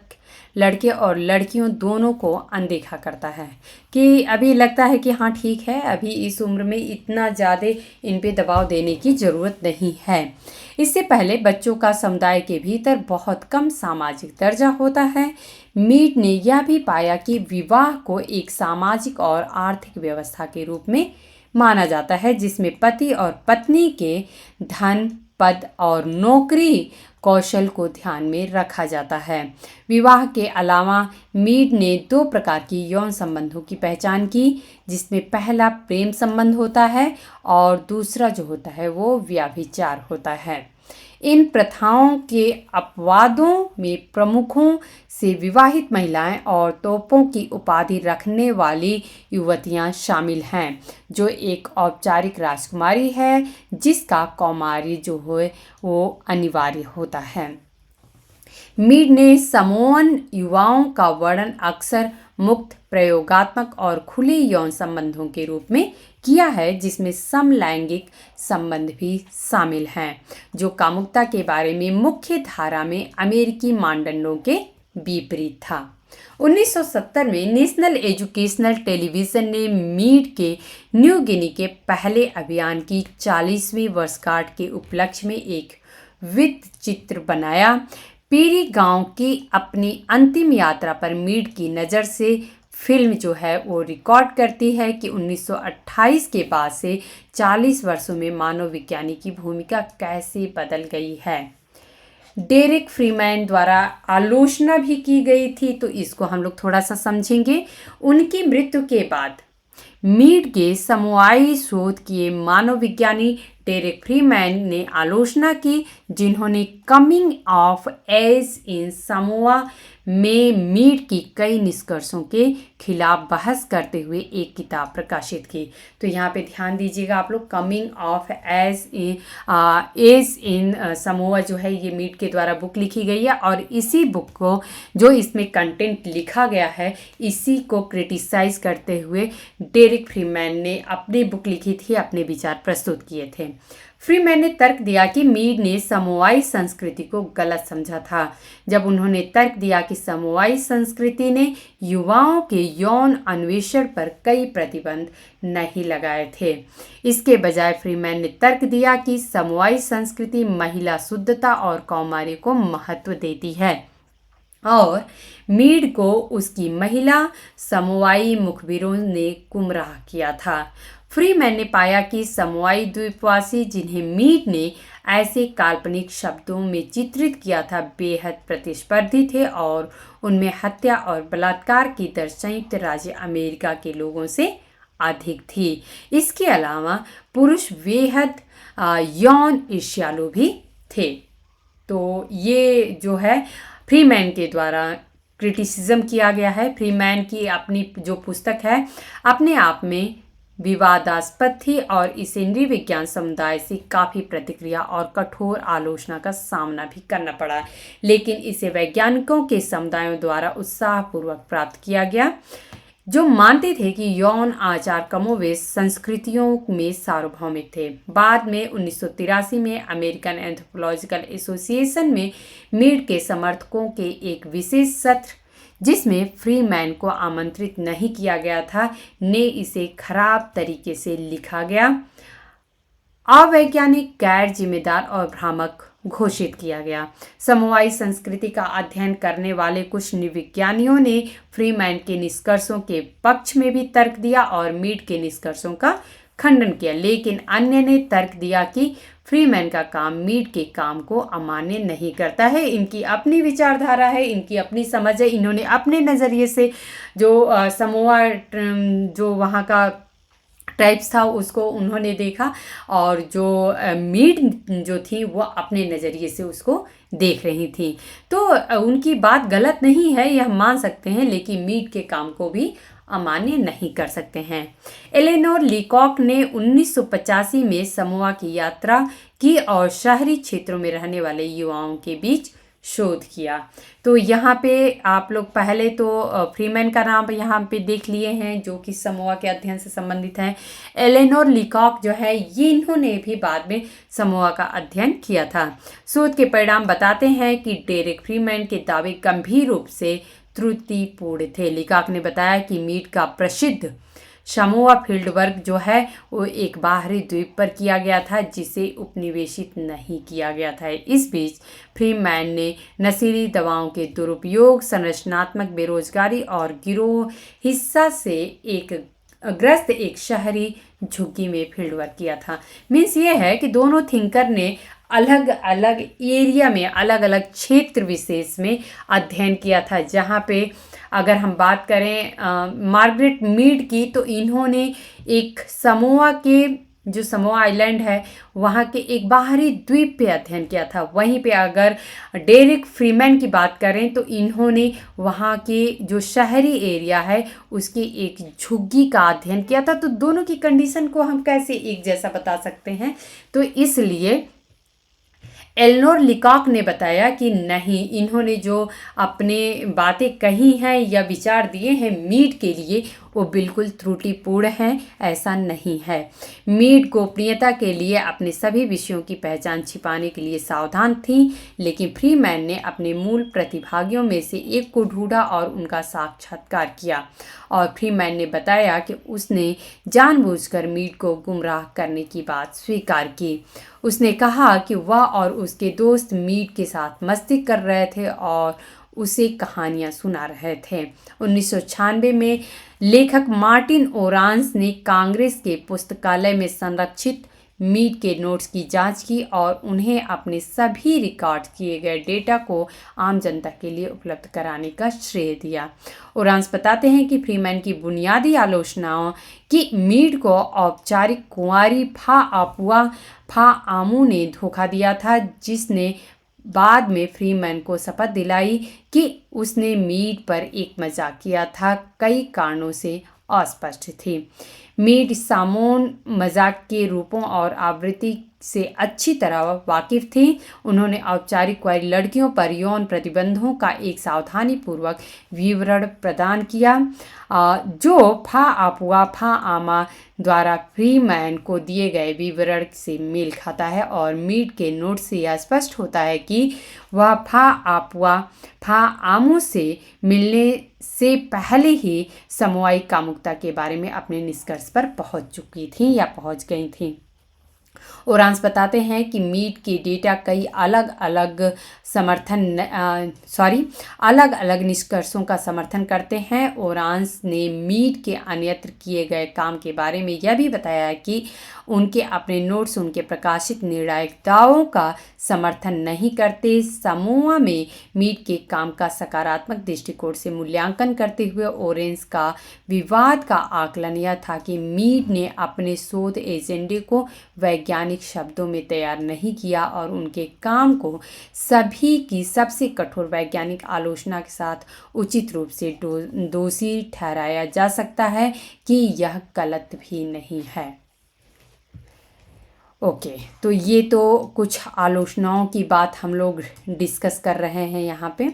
लड़के और लड़कियों दोनों को अनदेखा करता है कि अभी लगता है कि हाँ ठीक है, अभी इस उम्र में इतना ज़्यादा इन पे दबाव देने की ज़रूरत नहीं है। इससे पहले बच्चों का समुदाय के भीतर बहुत कम सामाजिक दर्जा होता है। मीड ने यह भी पाया कि विवाह को एक सामाजिक और आर्थिक व्यवस्था के रूप में माना जाता है, जिसमें पति और पत्नी के धन, पद और नौकरी कौशल को ध्यान में रखा जाता है। विवाह के अलावा मीड ने 2 प्रकार की यौन संबंधों की पहचान की, जिसमें पहला प्रेम संबंध होता है और दूसरा जो होता है वो व्यभिचार होता है। इन प्रथाओं के अपवादों में प्रमुखों से विवाहित महिलाएं और तोपों की उपाधि रखने वाली युवतियां शामिल हैं, जो एक औपचारिक राजकुमारी है जिसका कौमारी जो है वो अनिवार्य होता है। मीड ने समोअन युवाओं का वर्णन अक्सर मुक्त, प्रयोगात्मक और खुले यौन संबंधों के रूप में किया है, जिसमें समलैंगिक संबंध भी शामिल हैं, जो कामुकता के बारे में मुख्य धारा में अमेरिकी मानदंडों के विपरीत था। 1970 में नेशनल एजुकेशनल टेलीविज़न ने मीड के न्यू गिनी के पहले अभियान की 40वीं वर्षगांठ के उपलक्ष्य में एक वृत्त चित्र बनाया। पीरी गांव की अपनी अंतिम यात्रा पर मीड की नज़र से फिल्म जो है वो रिकॉर्ड करती है कि 1928 के बाद से 40 वर्षों में मानव विज्ञानी की भूमिका कैसे बदल गई है। डेरेक फ्रीमैन द्वारा आलोचना भी की गई थी, तो इसको हम लोग थोड़ा सा समझेंगे। उनकी मृत्यु के बाद मीड के समोआई शोध किए मानव विज्ञानी डेरेक फ्रीमैन ने आलोचना की, जिन्होंने coming of age in Samoa में मीड की कई निष्कर्षों के खिलाफ बहस करते हुए एक किताब प्रकाशित की। तो यहाँ पे ध्यान दीजिएगा आप लोग, coming of age in Samoa जो है ये मीड के द्वारा बुक लिखी गई है, और इसी बुक को जो इसमें कंटेंट लिखा गया है इसी को क्रिटिसाइज करते हुए डेरेक फ्रीमैन ने अपनी बुक लिखी थी, अपने विचार प्रस्तुत किए थे। फ्रीमैन ने तर्क दिया कि मीड ने समोआई संस्कृति को गलत समझा था, जब उन्होंने तर्क दिया कि समोआई संस्कृति ने युवाओं के यौन अन्वेषण पर कई प्रतिबंध नहीं लगाए थे। इसके बजाय फ्रीमैन ने तर्क दिया कि समोआई संस्कृति महिला शुद्धता और कौमारी को महत्व देती है, और मीड को उसकी महिला समोआई मुखबिरों ने गुमराह किया था। फ्रीमैन ने पाया कि समोआई द्वीपवासी, जिन्हें मीड ने ऐसे काल्पनिक शब्दों में चित्रित किया था, बेहद प्रतिस्पर्धी थे और उनमें हत्या और बलात्कार की दर संयुक्त राज्य अमेरिका के लोगों से अधिक थी। इसके अलावा पुरुष बेहद यौन ईर्ष्यालु भी थे। तो ये जो है फ्रीमैन के द्वारा क्रिटिसिज्म किया गया है। फ्रीमैन की अपनी जो पुस्तक है अपने आप में विवादास्पद थी और इसे नृविज्ञान समुदाय से काफ़ी प्रतिक्रिया और कठोर आलोचना का सामना भी करना पड़ा, लेकिन इसे वैज्ञानिकों के समुदायों द्वारा उत्साहपूर्वक प्राप्त किया गया, जो मानते थे कि यौन आचार कमोवेश संस्कृतियों में सार्वभौमिक थे। बाद में 1983 में अमेरिकन एंथ्रोपोलॉजिकल एसोसिएशन में मीड के समर्थकों के एक विशेष सत्र, जिसमें फ्रीमैन को आमंत्रित नहीं किया गया था, ने इसे खराब तरीके से लिखा गया, अवैज्ञानिक, गैर जिम्मेदार और भ्रामक घोषित किया गया। समोआई संस्कृति का अध्ययन करने वाले कुछ नृविज्ञानियों ने फ्रीमैन के निष्कर्षों के पक्ष में भी तर्क दिया और मीड के निष्कर्षों का खंडन किया, लेकिन अन्य ने तर्क दिया कि फ्रीमैन का काम मीड के काम को अमान्य नहीं करता है। इनकी अपनी विचारधारा है, इनकी अपनी समझ है, इन्होंने अपने नज़रिए से जो समोआ जो वहाँ का टाइप्स था उसको उन्होंने देखा, और जो मीड जो थी वो अपने नज़रिए से उसको देख रही थी। तो उनकी बात गलत नहीं है, यह मान सकते हैं, लेकिन मीड के काम को भी अमान्य नहीं कर सकते हैं। एलेनोर लीकॉक ने 1985 में समोआ की यात्रा की और शहरी क्षेत्रों में रहने वाले युवाओं के बीच शोध किया। तो यहाँ पे आप लोग पहले तो फ्रीमैन का नाम यहाँ पे देख लिए हैं, जो कि समोआ के अध्ययन से संबंधित हैं। एलेनोर लीकॉक जो है ये इन्होंने भी बाद में समोआ का अध्ययन किया था। शोध के परिणाम बताते हैं कि डेरेक फ्रीमैन के दावे गंभीर रूप से त्रुटिपूर्ण थे। लिकाक ने बताया कि मीड का प्रसिद्ध समोआ फील्ड वर्क जो है वो एक बाहरी द्वीप पर किया गया था जिसे उपनिवेशित नहीं किया गया था। इस बीच फ्रीमैन ने नशीली दवाओं के दुरुपयोग, संरचनात्मक बेरोजगारी और गिरोह हिस्सा से ग्रस्त एक शहरी झुग्गी में फील्ड वर्क किया था। मीन्स ये है कि दोनों थिंकर ने अलग अलग एरिया में, अलग अलग क्षेत्र विशेष में अध्ययन किया था। जहाँ पे अगर हम बात करें मार्गरेट मीड की, तो इन्होंने एक समोआ के, जो समोआ आइलैंड है वहाँ के एक बाहरी द्वीप पे अध्ययन किया था। वहीं पे अगर डेरिक फ्रीमैन की बात करें तो इन्होंने वहाँ के जो शहरी एरिया है उसकी एक झुग्गी का अध्ययन किया था। तो दोनों की कंडीशन को हम कैसे एक जैसा बता सकते हैं? तो इसलिए एल्नोर लिकॉक ने बताया कि नहीं, इन्होंने जो अपने बातें कही हैं या विचार दिए हैं मीड के लिए वो बिल्कुल त्रुटिपूर्ण हैं, ऐसा नहीं है। मीड गोपनीयता के लिए अपने सभी विषयों की पहचान छिपाने के लिए सावधान थी, लेकिन फ्रीमैन ने अपने मूल प्रतिभागियों में से एक को ढूंढा और उनका साक्षात्कार किया। और फ्रीमैन ने बताया कि उसने जानबूझकर मीड को गुमराह करने की बात स्वीकार की। उसने कहा कि वह और उसके दोस्त मीड के साथ मस्ती कर रहे थे और उसे कहानियां सुना रहे थे। 1996 में लेखक मार्टिन ओरांस ने कांग्रेस के पुस्तकालय में संरक्षित मीड के नोट्स की जांच की और उन्हें अपने सभी रिकॉर्ड किए गए डेटा को आम जनता के लिए उपलब्ध कराने का श्रेय दिया। ओरांस बताते हैं कि फ्रीमैन की बुनियादी आलोचनाओं कि मीड को औपचारिक कुंवारी फा आमू ने धोखा दिया था, जिसने बाद में फ्रीमैन को शपथ दिलाई कि उसने मीड पर एक मजाक किया था, कई कारणों से अस्पष्ट थी। मीड सामोन मजाक के रूपों और आवृत्ति से अच्छी तरह वाकिफ थी। उन्होंने औपचारिक कुंवारी लड़कियों पर यौन प्रतिबंधों का एक सावधानीपूर्वक विवरण प्रदान किया, जो फा आमा द्वारा फ्रीमैन को दिए गए विवरण से मेल खाता है। और मीड के नोट से यह स्पष्ट होता है कि वह फा आमू से मिलने से पहले ही समोआई कामुकता के बारे में अपने निष्कर्ष पर पहुंच चुकी थी या पहुंच गई थी। ओरांस बताते हैं कि मीड के डेटा कई अलग अलग निष्कर्षों का समर्थन करते हैं। ओरांस ने मीड के अन्यत्र किए गए काम के बारे में यह भी बताया कि उनके अपने नोट्स उनके प्रकाशित निर्णायक दावों का समर्थन नहीं करते। समोआ में मीड के काम का सकारात्मक दृष्टिकोण से मूल्यांकन करते हुए ओरेंस का विवाद का आकलन यह था कि मीड ने अपने शोध एजेंडे को वैज्ञानिक शब्दों में तैयार नहीं किया और उनके काम को सभी की सबसे कठोर वैज्ञानिक आलोचना के साथ उचित रूप से दोषी ठहराया जा सकता है कि यह गलत भी नहीं है। ओके, तो ये तो कुछ आलोचनाओं की बात हम लोग डिस्कस कर रहे हैं यहाँ पे।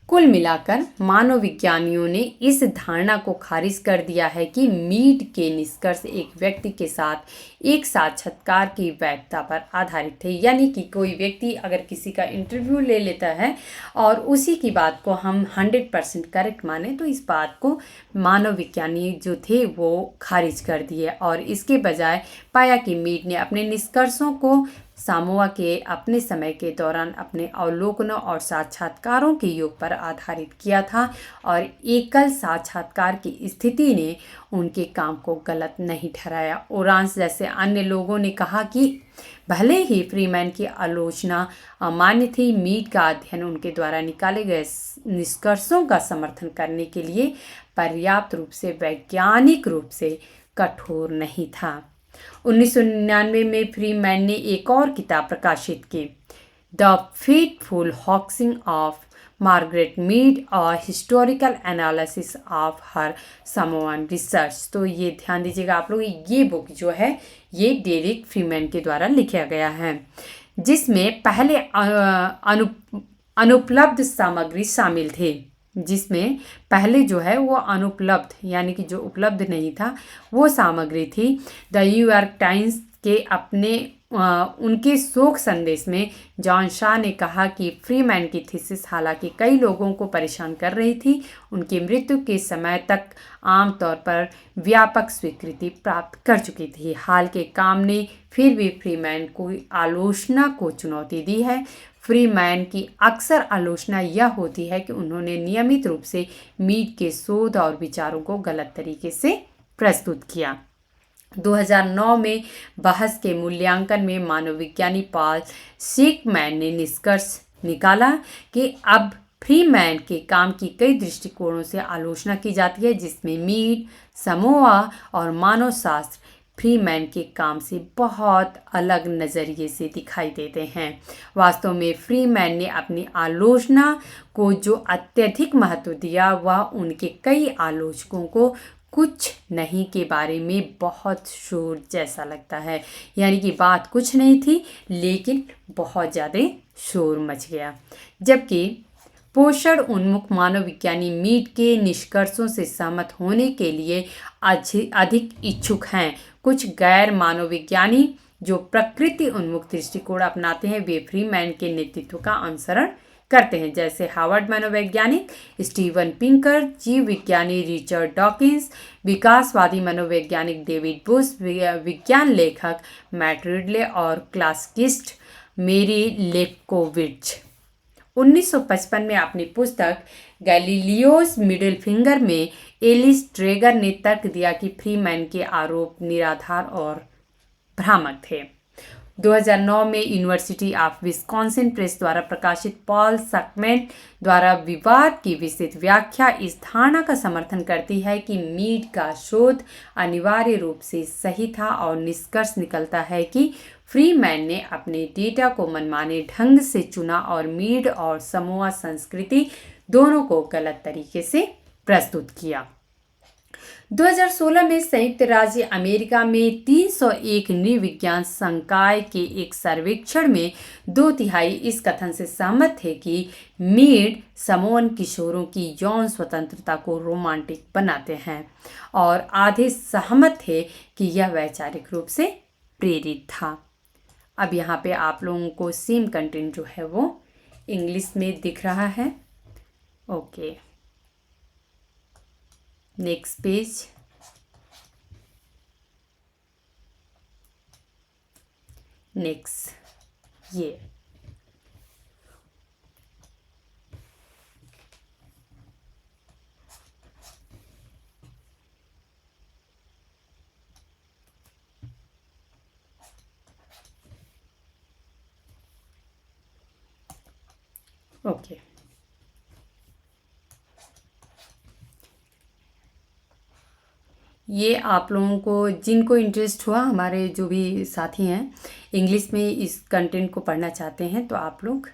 कुल मिलाकर मानव विज्ञानियों ने इस धारणा को खारिज कर दिया है कि मीड के निष्कर्ष एक व्यक्ति के साथ एक साक्षात्कार की वैधता पर आधारित थे। यानी कि कोई व्यक्ति अगर किसी का इंटरव्यू ले लेता है और उसी की बात को हम 100% करेक्ट माने, तो इस बात को मानव विज्ञानी जो थे वो खारिज कर दिए और इसके बजाय पाया कि मीड ने अपने निष्कर्षों को सामोआ के अपने समय के दौरान अपने अवलोकनों और साक्षात्कारों के योग पर आधारित किया था और एकल साक्षात्कार की स्थिति ने उनके काम को गलत नहीं ठहराया। ओरांस जैसे अन्य लोगों ने कहा कि भले ही फ्रीमैन की आलोचना अमान्य थी, मीड का अध्ययन उनके द्वारा निकाले गए निष्कर्षों का समर्थन करने के लिए पर्याप्त रूप से वैज्ञानिक रूप से कठोर नहीं था। 1999 में फ्रीमैन ने एक और किताब प्रकाशित की, the fateful hoaxing of Margaret Mead और historical analysis of her Samoan research. तो ये ध्यान दीजिएगा आप लोग, ये बुक जो है ये डेरिक फ्रीमैन के द्वारा लिखा गया है, जिसमें पहले अनुपलब्ध सामग्री शामिल थे, जिसमें पहले जो है वो अनुपलब्ध यानी कि जो उपलब्ध नहीं था वो सामग्री थी। द न्यूयॉर्क टाइम्स के अपने उनके शोक संदेश में जॉन शाह ने कहा कि फ्रीमैन की थीसिस हालांकि कई लोगों को परेशान कर रही थी, उनकी मृत्यु के समय तक आमतौर पर व्यापक स्वीकृति प्राप्त कर चुकी थी। हाल के काम ने फिर भी फ्रीमैन को आलोचना को चुनौती दी है। फ्रीमैन की अक्सर आलोचना यह होती है कि उन्होंने नियमित रूप से मीड के शोध और विचारों को गलत तरीके से प्रस्तुत किया। 2009 में बहस के मूल्यांकन में मानवविज्ञानी पॉल शेकमैन ने निष्कर्ष निकाला कि अब फ्रीमैन के काम की कई दृष्टिकोणों से आलोचना की जाती है, जिसमें मीड, समोआ और मानवशास्त्र फ्रीमैन के काम से बहुत अलग नज़रिए से दिखाई देते हैं। वास्तव में फ्रीमैन ने अपनी आलोचना को जो अत्यधिक महत्व दिया वह उनके कई आलोचकों को कुछ नहीं के बारे में बहुत शोर जैसा लगता है। यानी कि बात कुछ नहीं थी लेकिन बहुत ज़्यादा शोर मच गया। जबकि पोषण उन्मुख मानवविज्ञानी मीड के निष्कर्षों से सहमत होने के लिए अधिक इच्छुक हैं। कुछ गैर मानवविज्ञानी जो प्रकृति उन्मुख दृष्टिकोण अपनाते हैं वे फ्रीमैन के नेतृत्व का अनुसरण करते हैं, जैसे हार्वर्ड मनोवैज्ञानिक स्टीवन पिंकर, जीव विज्ञानी रिचर्ड डॉकिंस, विकासवादी मनोवैज्ञानिक डेविड बुश, विज्ञान लेखक मैट रिडले और क्लासिकिस्ट मेरी लेफ्कोविच। 1955 में अपनी पुस्तक गैलीलियोस मिडिल फिंगर में एलिस ट्रेगर ने तर्क दिया कि फ्रीमैन के आरोप निराधार और भ्रामक थे। 2009 में यूनिवर्सिटी ऑफ विस्कॉन्सिन प्रेस द्वारा प्रकाशित पॉल शकमैन द्वारा विवाद की विस्तृत व्याख्या इस धारणा का समर्थन करती है कि मीड का शोध अनिवार्य रूप से सही था और निष्कर्ष निकलता है कि फ्रीमैन ने अपने डेटा को मनमाने ढंग से चुना और मीड और समोआ संस्कृति दोनों को गलत तरीके से प्रस्तुत किया। 2016 में संयुक्त राज्य अमेरिका में 301 नृविज्ञान संकाय के एक सर्वेक्षण में 2/3 इस कथन से सहमत थे कि मीड समोअन किशोरों की यौन स्वतंत्रता को रोमांटिक बनाते हैं और आधे सहमत थे कि यह वैचारिक रूप से प्रेरित था। अब यहाँ पे आप लोगों को सेम कंटेंट जो है वो इंग्लिश में दिख रहा है। Okay, next page. नेक्स्ट ये ओके ये आप लोगों को जिनको इंटरेस्ट हुआ, हमारे जो भी साथी हैं इंग्लिश में इस कंटेंट को पढ़ना चाहते हैं तो आप लोग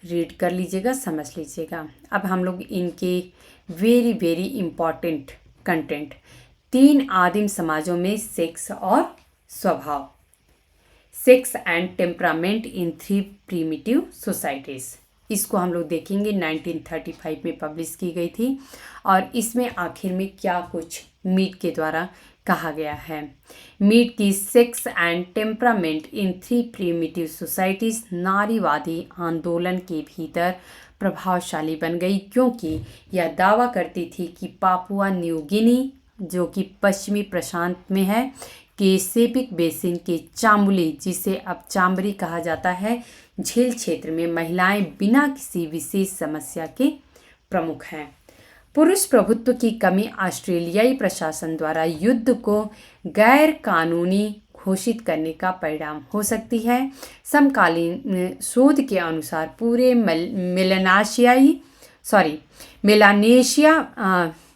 रीड कर लीजिएगा, समझ लीजिएगा। अब हम लोग इनके वेरी वेरी इम्पॉर्टेंट कंटेंट 3 आदिम समाजों में सेक्स और स्वभाव, sex and temperament in 3 primitive societies, इसको हम लोग देखेंगे। 1935 में पब्लिश की गई थी और इसमें आखिर में क्या कुछ मीड के द्वारा कहा गया है। मीड की sex and temperament in 3 primitive societies नारीवादी आंदोलन के भीतर प्रभावशाली बन गई, क्योंकि यह दावा करती थी कि पापुआ न्यू गिनी, जो कि पश्चिमी प्रशांत में है, के सेपिक बेसिन के चामुली, जिसे अब चाम्बरी कहा जाता है, झील क्षेत्र में महिलाएं बिना किसी विशेष समस्या के प्रमुख हैं। पुरुष प्रभुत्व की कमी ऑस्ट्रेलियाई प्रशासन द्वारा युद्ध को गैर कानूनी घोषित करने का परिणाम हो सकती है। समकालीन शोध के अनुसार पूरे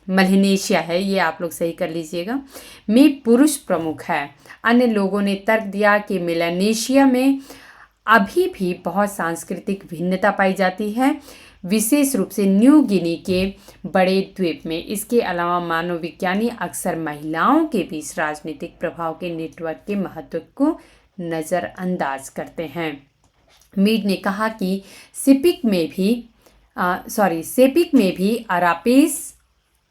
मेलानेशिया है, ये आप लोग सही कर लीजिएगा, में पुरुष प्रमुख है। अन्य लोगों ने तर्क दिया कि मेलानेशिया में अभी भी बहुत सांस्कृतिक भिन्नता पाई जाती है, विशेष रूप से न्यू गिनी के बड़े द्वीप में। इसके अलावा मानवविज्ञानी अक्सर महिलाओं के बीच राजनीतिक प्रभाव के नेटवर्क के महत्व को नज़रअंदाज करते हैं। मीड ने कहा कि सेपिक में भी अरापेस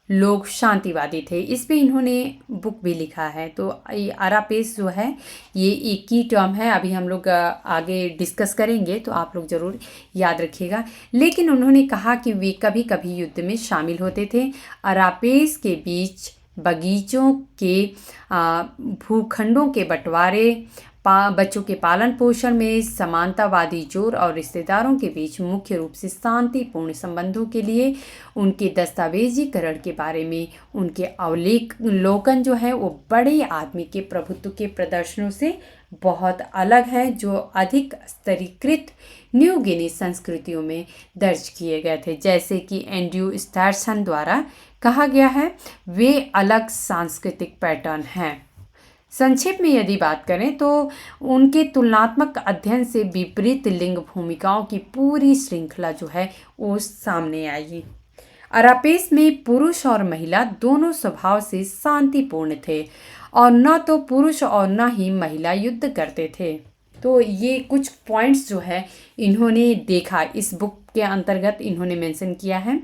लोग शांतिवादी थे। इस पे इन्होंने बुक भी लिखा है। तो ये अरापेस जो है ये एक ही टर्म है, अभी हम लोग आगे डिस्कस करेंगे तो आप लोग ज़रूर याद रखिएगा। लेकिन उन्होंने कहा कि वे कभी कभी युद्ध में शामिल होते थे। अरापेस के बीच बगीचों के भूखंडों के बंटवारे, बच्चों के पालन पोषण में समानतावादी जोर और रिश्तेदारों के बीच मुख्य रूप से शांतिपूर्ण संबंधों के लिए उनके दस्तावेजीकरण के बारे में उनके अवलोकन जो है वो बड़े आदमी के प्रभुत्व के प्रदर्शनों से बहुत अलग है, जो अधिक स्तरीकृत न्यू गिनी संस्कृतियों में दर्ज किए गए थे। जैसे कि एंड्रयू स्टैटसन द्वारा कहा गया है, वे अलग सांस्कृतिक पैटर्न हैं। संक्षेप में यदि बात करें तो उनके तुलनात्मक अध्ययन से विपरीत लिंग भूमिकाओं की पूरी श्रृंखला जो है वो सामने आई। अरापेस में पुरुष और महिला दोनों स्वभाव से शांतिपूर्ण थे और न तो पुरुष और न ही महिला युद्ध करते थे। तो ये कुछ पॉइंट्स जो है इन्होंने देखा, इस बुक के अंतर्गत इन्होंने मेंशन किया है।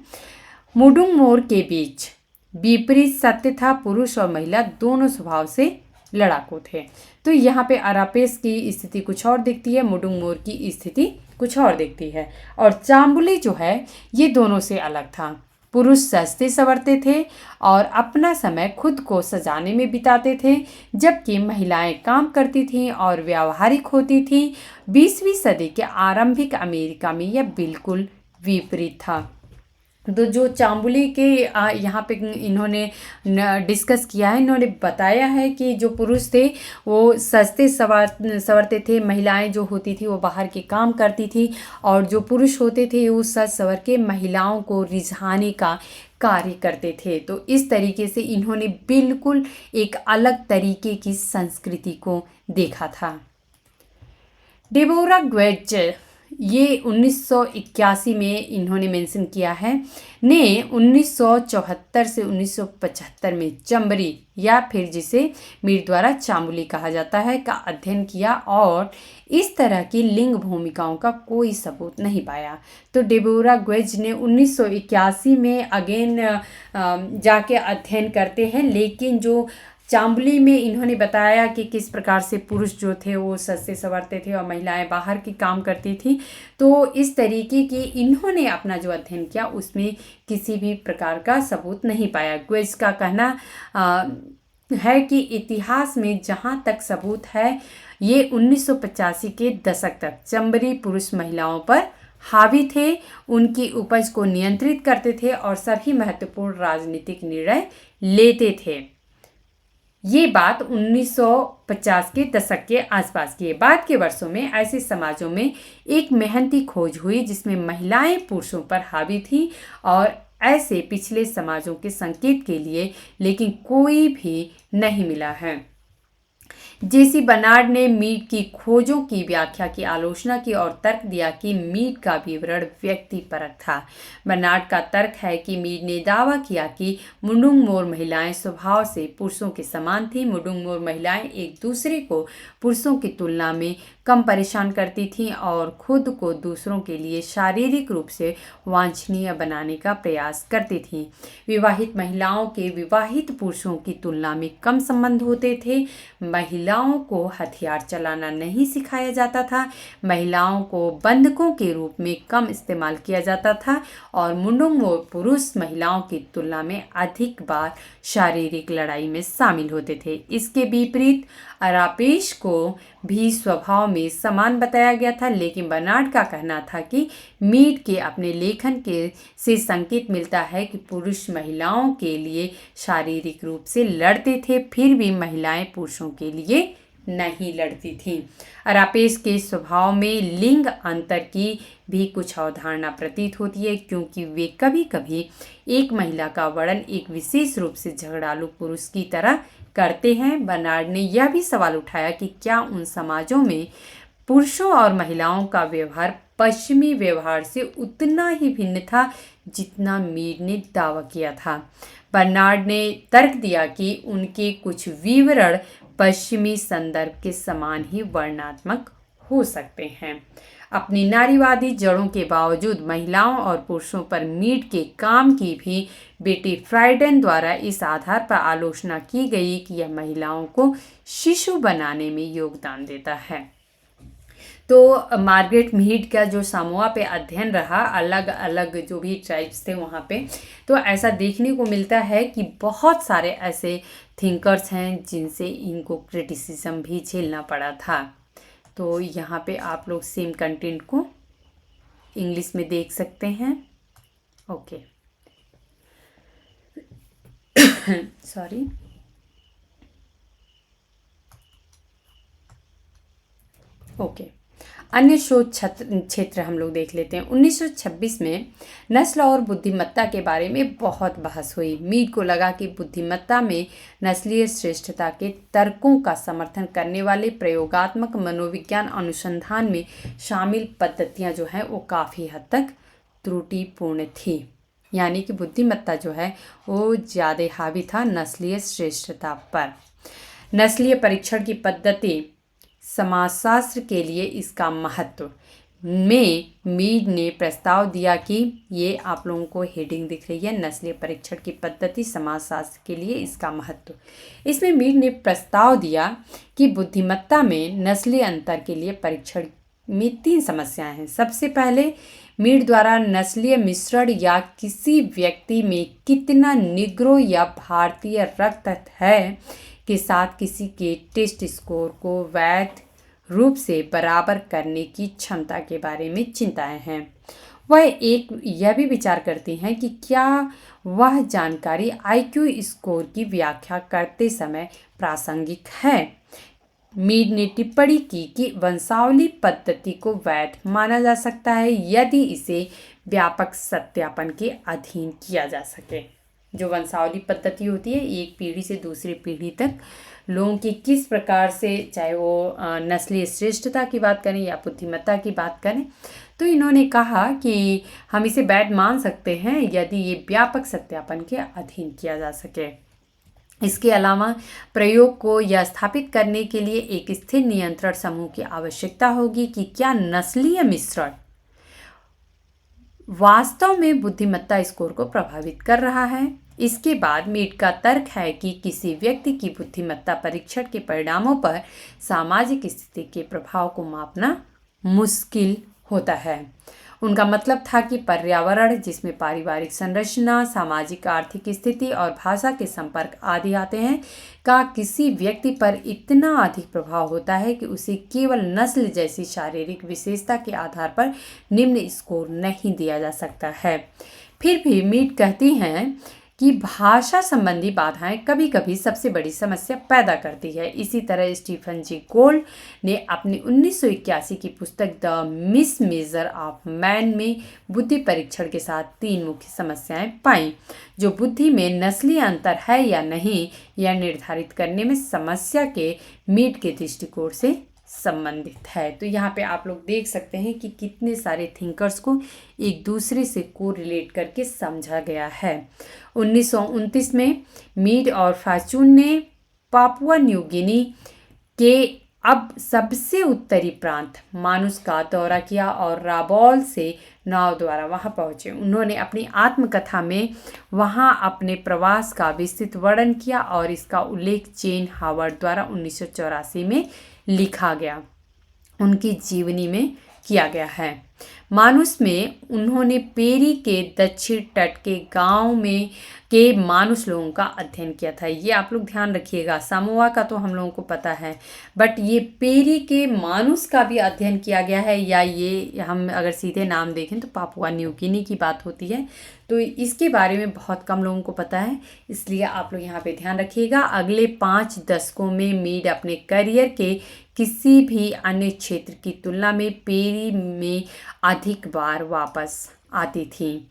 मुडुंग मोर के बीच विपरीत सत्य था, पुरुष और महिला दोनों स्वभाव से लड़ाकू थे। तो यहाँ पे अरापेस की स्थिति कुछ और दिखती है, मुडुंग मोर की स्थिति कुछ और दिखती है। और चाम्बुली जो है ये दोनों से अलग था। पुरुष सजते संवरते थे और अपना समय खुद को सजाने में बिताते थे, जबकि महिलाएं काम करती थीं और व्यावहारिक होती थीं। 20वीं सदी के आरंभिक अमेरिका में यह बिल्कुल विपरीत था। तो जो चाम्बुली के यहाँ पे इन्होंने डिस्कस किया है, इन्होंने बताया है कि जो पुरुष थे वो सजते संवरते थे, महिलाएं जो होती थी वो बाहर के काम करती थी, और जो पुरुष होते थे वो सज संवर के महिलाओं को रिझाने का कार्य करते थे। तो इस तरीके से इन्होंने बिल्कुल एक अलग तरीके की संस्कृति को देखा था। डेबोरा ग्वेज ये 1981 में इन्होंने मेंशन किया है, ने 1974 से 1975 में चंबरी या फिर जिसे मीर द्वारा चाम्बुली कहा जाता है का अध्ययन किया और इस तरह की लिंग भूमिकाओं का कोई सबूत नहीं पाया। तो डेबोरा ग्वेज ने 1981 में अगेन जाके अध्ययन करते हैं, लेकिन जो चाम्बुली में इन्होंने बताया कि किस प्रकार से पुरुष जो थे वो सजते संवरते थे और महिलाएं बाहर की काम करती थी। तो इस तरीके की इन्होंने अपना जो अध्ययन किया उसमें किसी भी प्रकार का सबूत नहीं पाया। ग्वेज का कहना है कि इतिहास में जहाँ तक सबूत है ये 1985 के दशक तक चंबरी पुरुष महिलाओं पर हावी थे, उनकी उपज को नियंत्रित करते थे और सभी महत्वपूर्ण राजनीतिक निर्णय लेते थे। ये बात 1950 के दशक के आसपास की है। बाद के वर्षों में ऐसे समाजों में एक मेहनती खोज हुई जिसमें महिलाएं पुरुषों पर हावी थीं और ऐसे पिछले समाजों के संकेत के लिए लेकिन कोई भी नहीं मिला है। जेसी बर्नार्ड ने मीड की खोजों की व्याख्या की आलोचना की और तर्क दिया कि मीड का विवरण व्यक्तिपरक था। बर्नार्ड का तर्क है कि मीड ने दावा किया कि मुडुंग मोर महिलाएं स्वभाव से पुरुषों के समान थीं। मुडुंग मोर महिलाएं एक दूसरे को पुरुषों की तुलना में कम परेशान करती थीं और खुद को दूसरों के लिए शारीरिक रूप से वांछनीय बनाने का प्रयास करती थीं। विवाहित महिलाओं के विवाहित पुरुषों की तुलना में कम संबंध होते थे। महिलाओं को हथियार चलाना नहीं सिखाया जाता था। महिलाओं को बंधकों के रूप में कम इस्तेमाल किया जाता था और मुडुंग मोर पुरुष महिलाओं की तुलना में अधिक बार शारीरिक लड़ाई में शामिल होते थे। इसके विपरीत अरापेस को भी स्वभाव में समान बताया गया था, लेकिन बर्नार्ड का कहना था कि मीड के अपने लेखन के से संकेत मिलता है कि पुरुष महिलाओं के लिए शारीरिक रूप से लड़ते थे, फिर भी महिलाएं पुरुषों के लिए नहीं लड़ती थीं। अरापेस के स्वभाव में लिंग अंतर की भी कुछ अवधारणा प्रतीत होती है, क्योंकि वे कभी कभी एक महिला का वर्णन एक विशेष रूप से झगड़ालू पुरुष की तरह करते हैं। बर्नार्ड ने यह भी सवाल उठाया कि क्या उन समाजों में पुरुषों और महिलाओं का व्यवहार पश्चिमी व्यवहार से उतना ही भिन्न था जितना मीड ने दावा किया था। बर्नार्ड ने तर्क दिया कि उनके कुछ विवरण पश्चिमी संदर्भ के समान ही वर्णनात्मक हो सकते हैं। अपनी नारीवादी जड़ों के बावजूद महिलाओं और पुरुषों पर मीड के काम की भी बेटी फ्राइडन द्वारा इस आधार पर आलोचना की गई कि यह महिलाओं को शिशु बनाने में योगदान देता है। तो मार्गरेट मीड का जो सामोआ पे अध्ययन रहा, अलग अलग जो भी ट्राइब्स थे वहाँ पे, तो ऐसा देखने को मिलता है कि बहुत सारे ऐसे थिंकर्स हैं जिनसे इनको क्रिटिसिज्म भी झेलना पड़ा था। तो यहाँ पे आप लोग सेम कंटेंट को इंग्लिश में देख सकते हैं। Okay, sorry. ओके, अन्य शोध क्षेत्र हम लोग देख लेते हैं। 1926 में नस्ल और बुद्धिमत्ता के बारे में बहुत बहस हुई। मीड को लगा कि बुद्धिमत्ता में नस्लीय श्रेष्ठता के तर्कों का समर्थन करने वाले प्रयोगात्मक मनोविज्ञान अनुसंधान में शामिल पद्धतियां जो हैं वो काफ़ी हद तक त्रुटिपूर्ण थी। यानी कि बुद्धिमत्ता जो है वो ज़्यादा हावी था नस्लीय श्रेष्ठता पर। नस्लीय परीक्षण की पद्धति समाजशास्त्र के लिए इसका महत्व में मीड ने प्रस्ताव दिया कि ये आप लोगों को हेडिंग दिख रही है, नस्लीय परीक्षण की पद्धति समाजशास्त्र के लिए इसका महत्व। इसमें मीड ने प्रस्ताव दिया कि बुद्धिमत्ता में नस्लीय अंतर के लिए परीक्षण में 3 समस्याएं हैं। सबसे पहले मीड द्वारा नस्लीय मिश्रण या किसी व्यक्ति में कितना निग्रो या भारतीय रक्त है के साथ किसी के टेस्ट स्कोर को वैध रूप से बराबर करने की क्षमता के बारे में चिंताएं हैं। वह यह भी विचार करती हैं कि क्या वह जानकारी IQ स्कोर की व्याख्या करते समय प्रासंगिक है। मीड ने टिप्पणी की कि वंशावली पद्धति को वैध माना जा सकता है यदि इसे व्यापक सत्यापन के अधीन किया जा सके। जो वंशावली पद्धति होती है, एक पीढ़ी से दूसरी पीढ़ी तक लोगों की किस प्रकार से, चाहे वो नस्लीय श्रेष्ठता की बात करें या बुद्धिमत्ता की बात करें, तो इन्होंने कहा कि हम इसे वैध मान सकते हैं यदि ये व्यापक सत्यापन के अधीन किया जा सके। इसके अलावा प्रयोग को यह स्थापित करने के लिए एक स्थिर नियंत्रण समूह की आवश्यकता होगी कि क्या नस्लीय मिश्रण वास्तव में बुद्धिमत्ता स्कोर को प्रभावित कर रहा है। इसके बाद मीड का तर्क है कि किसी व्यक्ति की बुद्धिमत्ता परीक्षण के परिणामों पर सामाजिक स्थिति के प्रभाव को मापना मुश्किल होता है। उनका मतलब था कि पर्यावरण, जिसमें पारिवारिक संरचना, सामाजिक आर्थिक स्थिति और भाषा के संपर्क आदि आते हैं, का किसी व्यक्ति पर इतना अधिक प्रभाव होता है कि उसे केवल नस्ल जैसी शारीरिक विशेषता के आधार पर निम्न स्कोर नहीं दिया जा सकता है। फिर भी मीड कहती हैं कि भाषा संबंधी बाधाएं कभी कभी सबसे बड़ी समस्या पैदा करती है। इसी तरह स्टीफन जी गोल्ड ने अपनी 1981 की पुस्तक द मिसमेजर ऑफ मैन में बुद्धि परीक्षण के साथ 3 मुख्य समस्याएं पाई, जो बुद्धि में नस्लीय अंतर है या नहीं यह निर्धारित करने में समस्या के मीड के दृष्टिकोण से संबंधित है। तो यहाँ पे आप लोग देख सकते हैं कि कितने सारे थिंकर्स को एक दूसरे से कोरिलेट करके समझा गया है। 1929 में मीड और फॉर्च्यून ने पापुआ न्यू गिनी के अब सबसे उत्तरी प्रांत मानुस का दौरा किया और राबौल से नाव द्वारा वहां पहुंचे। उन्होंने अपनी आत्मकथा में वहां अपने प्रवास का विस्तृत वर्णन किया और इसका उल्लेख जेन हावर्ड द्वारा 1984 में लिखा गया, उनकी जीवनी में किया गया है। मानुस में उन्होंने पेरी के दक्षिण तट के गांव में के मानुस लोगों का अध्ययन किया था। ये आप लोग ध्यान रखिएगा, सामोआ का तो हम लोगों को पता है, बट ये पेरी के मानुस का भी अध्ययन किया गया है, या ये हम अगर सीधे नाम देखें तो पापुआ न्यू गिनी की बात होती है। तो इसके बारे में बहुत कम लोगों को पता है, इसलिए आप लोग यहाँ पे ध्यान रखिएगा। अगले 5 दशकों में मीड अपने करियर के किसी भी अन्य क्षेत्र की तुलना में पेरी में अधिक बार वापस आती थी।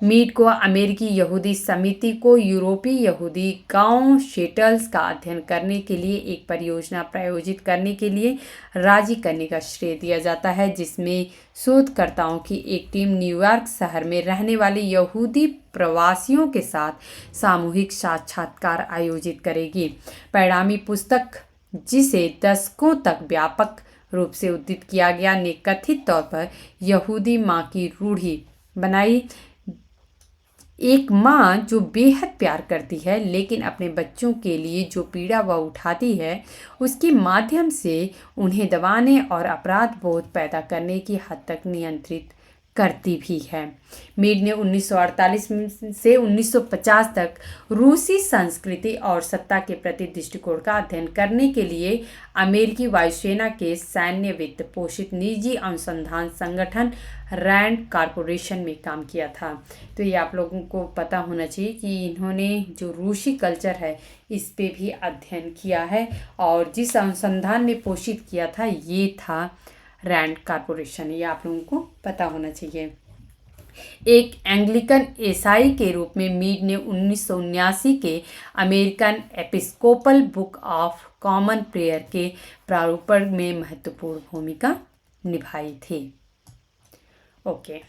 मीड को अमेरिकी यहूदी समिति को यूरोपीय यहूदी गांव शेटल्स का अध्ययन करने के लिए एक परियोजना प्रायोजित करने के लिए राजी करने का श्रेय दिया जाता है, जिसमें शोधकर्ताओं की एक टीम न्यूयॉर्क शहर में रहने वाले यहूदी प्रवासियों के साथ सामूहिक साक्षात्कार आयोजित करेगी। परिणामी पुस्तक, जिसे दशकों तक व्यापक रूप से उद्धृत किया गया, ने कथित तौर पर यहूदी माँ की रूढ़ि बनाई। एक माँ जो बेहद प्यार करती है लेकिन अपने बच्चों के लिए जो पीड़ा वह उठाती है उसके माध्यम से उन्हें दबाने और अपराध बोध पैदा करने की हद तक नियंत्रित करती भी है। मीड ने 1948 से 1950 तक रूसी संस्कृति और सत्ता के प्रति दृष्टिकोण का अध्ययन करने के लिए अमेरिकी वायुसेना के सैन्य वित्त पोषित निजी अनुसंधान संगठन रैंड कॉरपोरेशन में काम किया था। तो ये आप लोगों को पता होना चाहिए कि इन्होंने जो रूसी कल्चर है इस पे भी अध्ययन किया है और जिस अनुसंधान में पोषित किया था ये था रैंड कॉरपोरेशन। ये आप लोगों को पता होना चाहिए। एक एंग्लिकन ईसाई के रूप में मीड ने 1979 के American Episcopal book of common prayer के प्रारूपण में महत्वपूर्ण भूमिका निभाई थी। ओके,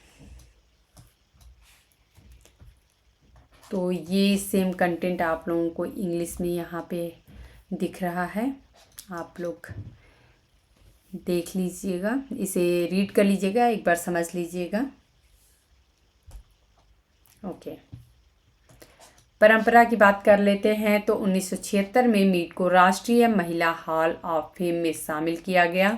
तो ये सेम कंटेंट आप लोगों को इंग्लिश में यहाँ पे दिख रहा है, आप लोग देख लीजिएगा, इसे रीड कर लीजिएगा, एक बार समझ लीजिएगा। ओके, परंपरा की बात कर लेते हैं तो 1976 में मीड को राष्ट्रीय महिला हॉल ऑफ फेम में शामिल किया गया।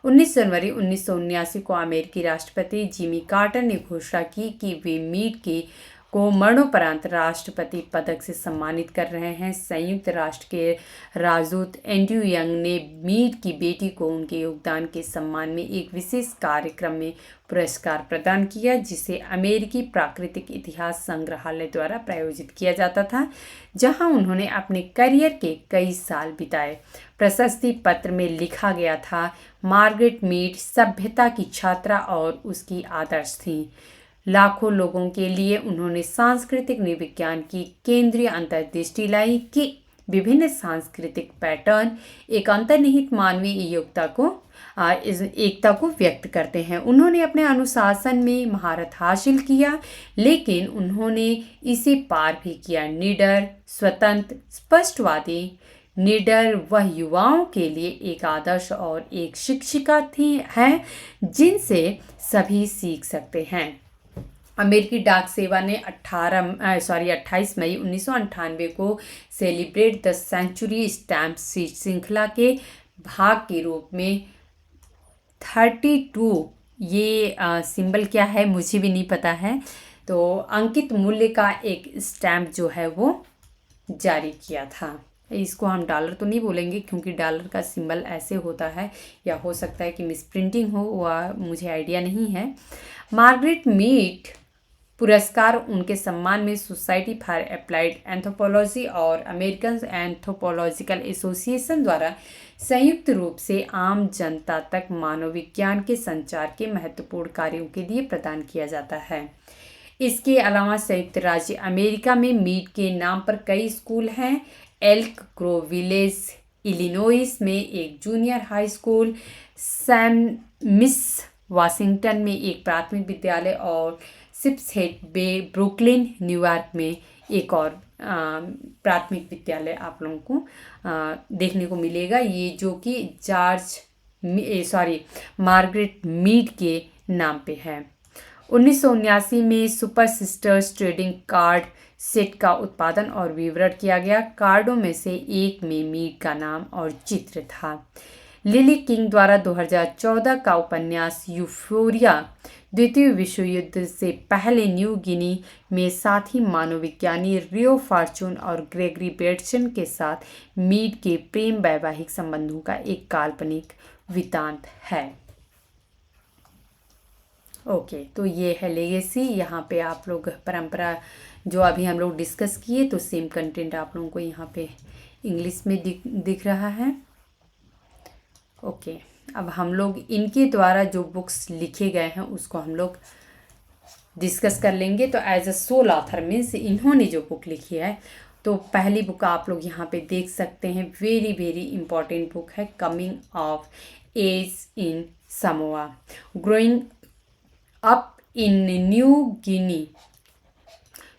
19 जनवरी 1979 को अमेरिकी राष्ट्रपति जिमी कार्टर ने घोषणा की कि वे मीड को मरणोपरांत राष्ट्रपति पदक से सम्मानित कर रहे हैं। संयुक्त राष्ट्र के राजदूत एंड्रयू यंग ने मीड की बेटी को उनके योगदान के सम्मान में एक विशेष कार्यक्रम में पुरस्कार प्रदान किया जिसे अमेरिकी प्राकृतिक इतिहास संग्रहालय द्वारा प्रायोजित किया जाता था, जहां उन्होंने अपने करियर के कई साल बिताए। प्रशस्ति पत्र में लिखा गया था, मार्गरेट मीड सभ्यता की छात्रा और उसकी आदर्श थीं। लाखों लोगों के लिए उन्होंने सांस्कृतिक नृविज्ञान की केंद्रीय अंतर्दृष्टि लाई कि विभिन्न सांस्कृतिक पैटर्न एक अंतर्निहित मानवीय एकता को व्यक्त करते हैं। उन्होंने अपने अनुशासन में महारत हासिल किया, लेकिन उन्होंने इसे पार भी किया। निडर, स्वतंत्र, स्पष्टवादी, निडर वह युवाओं के लिए एक आदर्श और एक शिक्षिका हैं जिनसे सभी सीख सकते हैं। अमेरिकी डाक सेवा ने 28 मई 1998 को सेलिब्रेट द सेंचुरी स्टैम्प श्रृंखला के भाग के रूप में 32, ये सिंबल क्या है मुझे भी नहीं पता है, तो अंकित मूल्य का एक स्टैम्प जो है वो जारी किया था। इसको हम डॉलर तो नहीं बोलेंगे क्योंकि डॉलर का सिंबल ऐसे होता है, या हो सकता है कि मिसप्रिंटिंग हो, वह मुझे आइडिया नहीं है। मार्गरेट मीड पुरस्कार उनके सम्मान में सोसाइटी फॉर अप्लाइड एंथ्रोपोलॉजी और अमेरिकन एंथ्रोपोलॉजिकल एसोसिएशन द्वारा संयुक्त रूप से आम जनता तक मानव विज्ञान के संचार के महत्वपूर्ण कार्यों के लिए प्रदान किया जाता है। इसके अलावा संयुक्त राज्य अमेरिका में मीड के नाम पर कई स्कूल हैं। एल्क ग्रोव विलेज इलिनोइस में एक junior high school, Sam miss Washington में एक प्राथमिक विद्यालय और शिप्सहेड बे ब्रुकलिन न्यूयॉर्क में एक और प्राथमिक विद्यालय आप लोगों को देखने को मिलेगा, ये जो कि मार्गरेट मीड के नाम पे है। 1979 में super sisters trading card set का उत्पादन और वितरण किया गया। कार्डों में से एक में मीड का नाम और चित्र था। लिली किंग द्वारा 2014 का उपन्यास यूफोरिया द्वितीय विश्व युद्ध से पहले न्यू गिनी में साथी मानवविज्ञानी रियो फॉर्चून और ग्रेगरी बेटसन के साथ मीड के प्रेम वैवाहिक संबंधों का एक काल्पनिक वृत्तांत है। ओके, तो ये है लेगेसी। यहाँ पे आप लोग परंपरा जो अभी हम लोग डिस्कस किए, तो सेम कंटेंट आप लोगों को यहाँ पे इंग्लिश में दिख रहा है। ओके, अब हम लोग इनके द्वारा जो बुक्स लिखे गए हैं उसको हम लोग डिस्कस कर लेंगे। तो as a sole author means इन्होंने जो बुक लिखी है, तो पहली बुक आप लोग यहाँ पे देख सकते हैं, वेरी वेरी इंपॉर्टेंट बुक है, coming of age in Samoa, growing up in New Guinea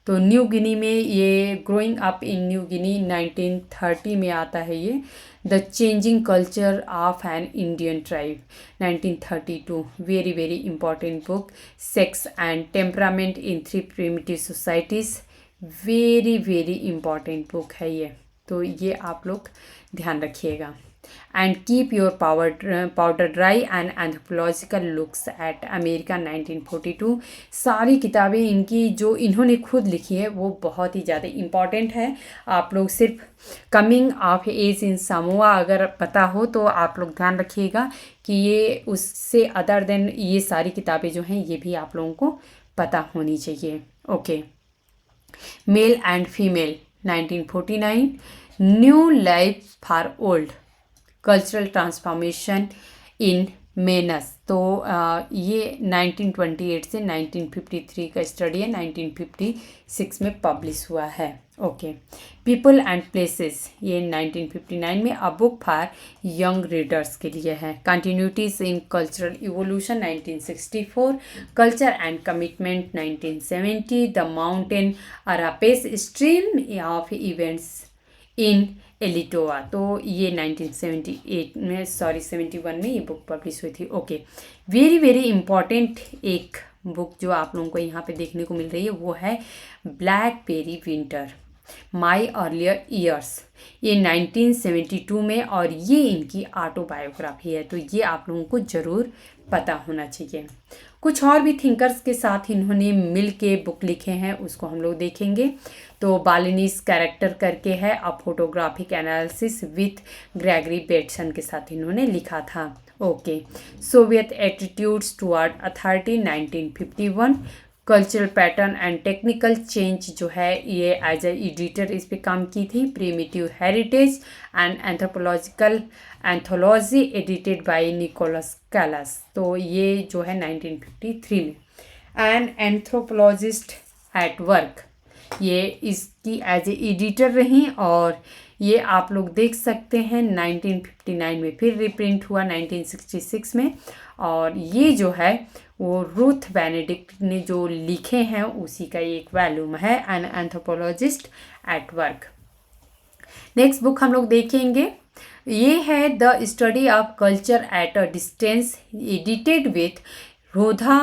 तो न्यू गिनी में ये growing up in New Guinea 1930 में आता है ये। The changing culture of an Indian tribe 1932, very very important book. Sex and temperament in three primitive societies, very very important book है ये, तो ये आप लोग ध्यान रखिएगा। And keep your powder dry and anthropological looks at America 1942। सारी किताबें इनकी जो इन्होंने खुद लिखी है वो बहुत ही ज़्यादा इम्पॉर्टेंट है। आप लोग सिर्फ coming of age in Samoa अगर पता हो तो आप लोग ध्यान रखिएगा कि ये उससे अदर देन ये सारी किताबें जो हैं ये भी आप लोगों को पता होनी चाहिए। Okay, male and female 1949, new life for old, cultural transformation in Manus, तो ये 1928 से 1953 का स्टडी है, 1956 में पब्लिश हुआ है। ओके, पीपल एंड प्लेसेस, ये 1959 में, a book for young readers के लिए है। Continuities in cultural evolution 1964, culture and commitment 1970, the mountain Arapesh stream of events in Alitoa, तो ये 1978 में 71 में ये बुक पब्लिश हुई थी। ओके, वेरी वेरी इंपॉर्टेंट एक बुक जो आप लोगों को यहाँ पे देखने को मिल रही है वो है blackberry winter, my earlier years, ये 1972 में, और ये इनकी ऑटोबायोग्राफी है, तो ये आप लोगों को ज़रूर पता होना चाहिए। कुछ और भी थिंकर्स के साथ इन्होंने मिल के बुक लिखे हैं, उसको हम लोग देखेंगे। तो बालिनीज कैरेक्टर करके है, a photographic analysis with Gregory Bateson के साथ इन्होंने लिखा था। Okay, Soviet attitudes toward authority 1951, cultural pattern and technical change जो है ये एज ए एडिटर इस पे काम की थी। Primitive heritage and anthropological anthology edited by Nicolas Calas, तो ये जो है 1953 में। एन एंथ्रोपोलॉजिस्ट एट वर्क, ये इसकी एज ए एडिटर रही, और ये आप लोग देख सकते हैं 1959 में फिर रिप्रिंट हुआ 1966 में, और ये जो है वो रूथ बेनेडिक्ट ने जो लिखे हैं उसी का एक वॉल्यूम है, an anthropologist at work. Next book हम लोग देखेंगे, ये है the study of culture at a distance, edited with Rhoda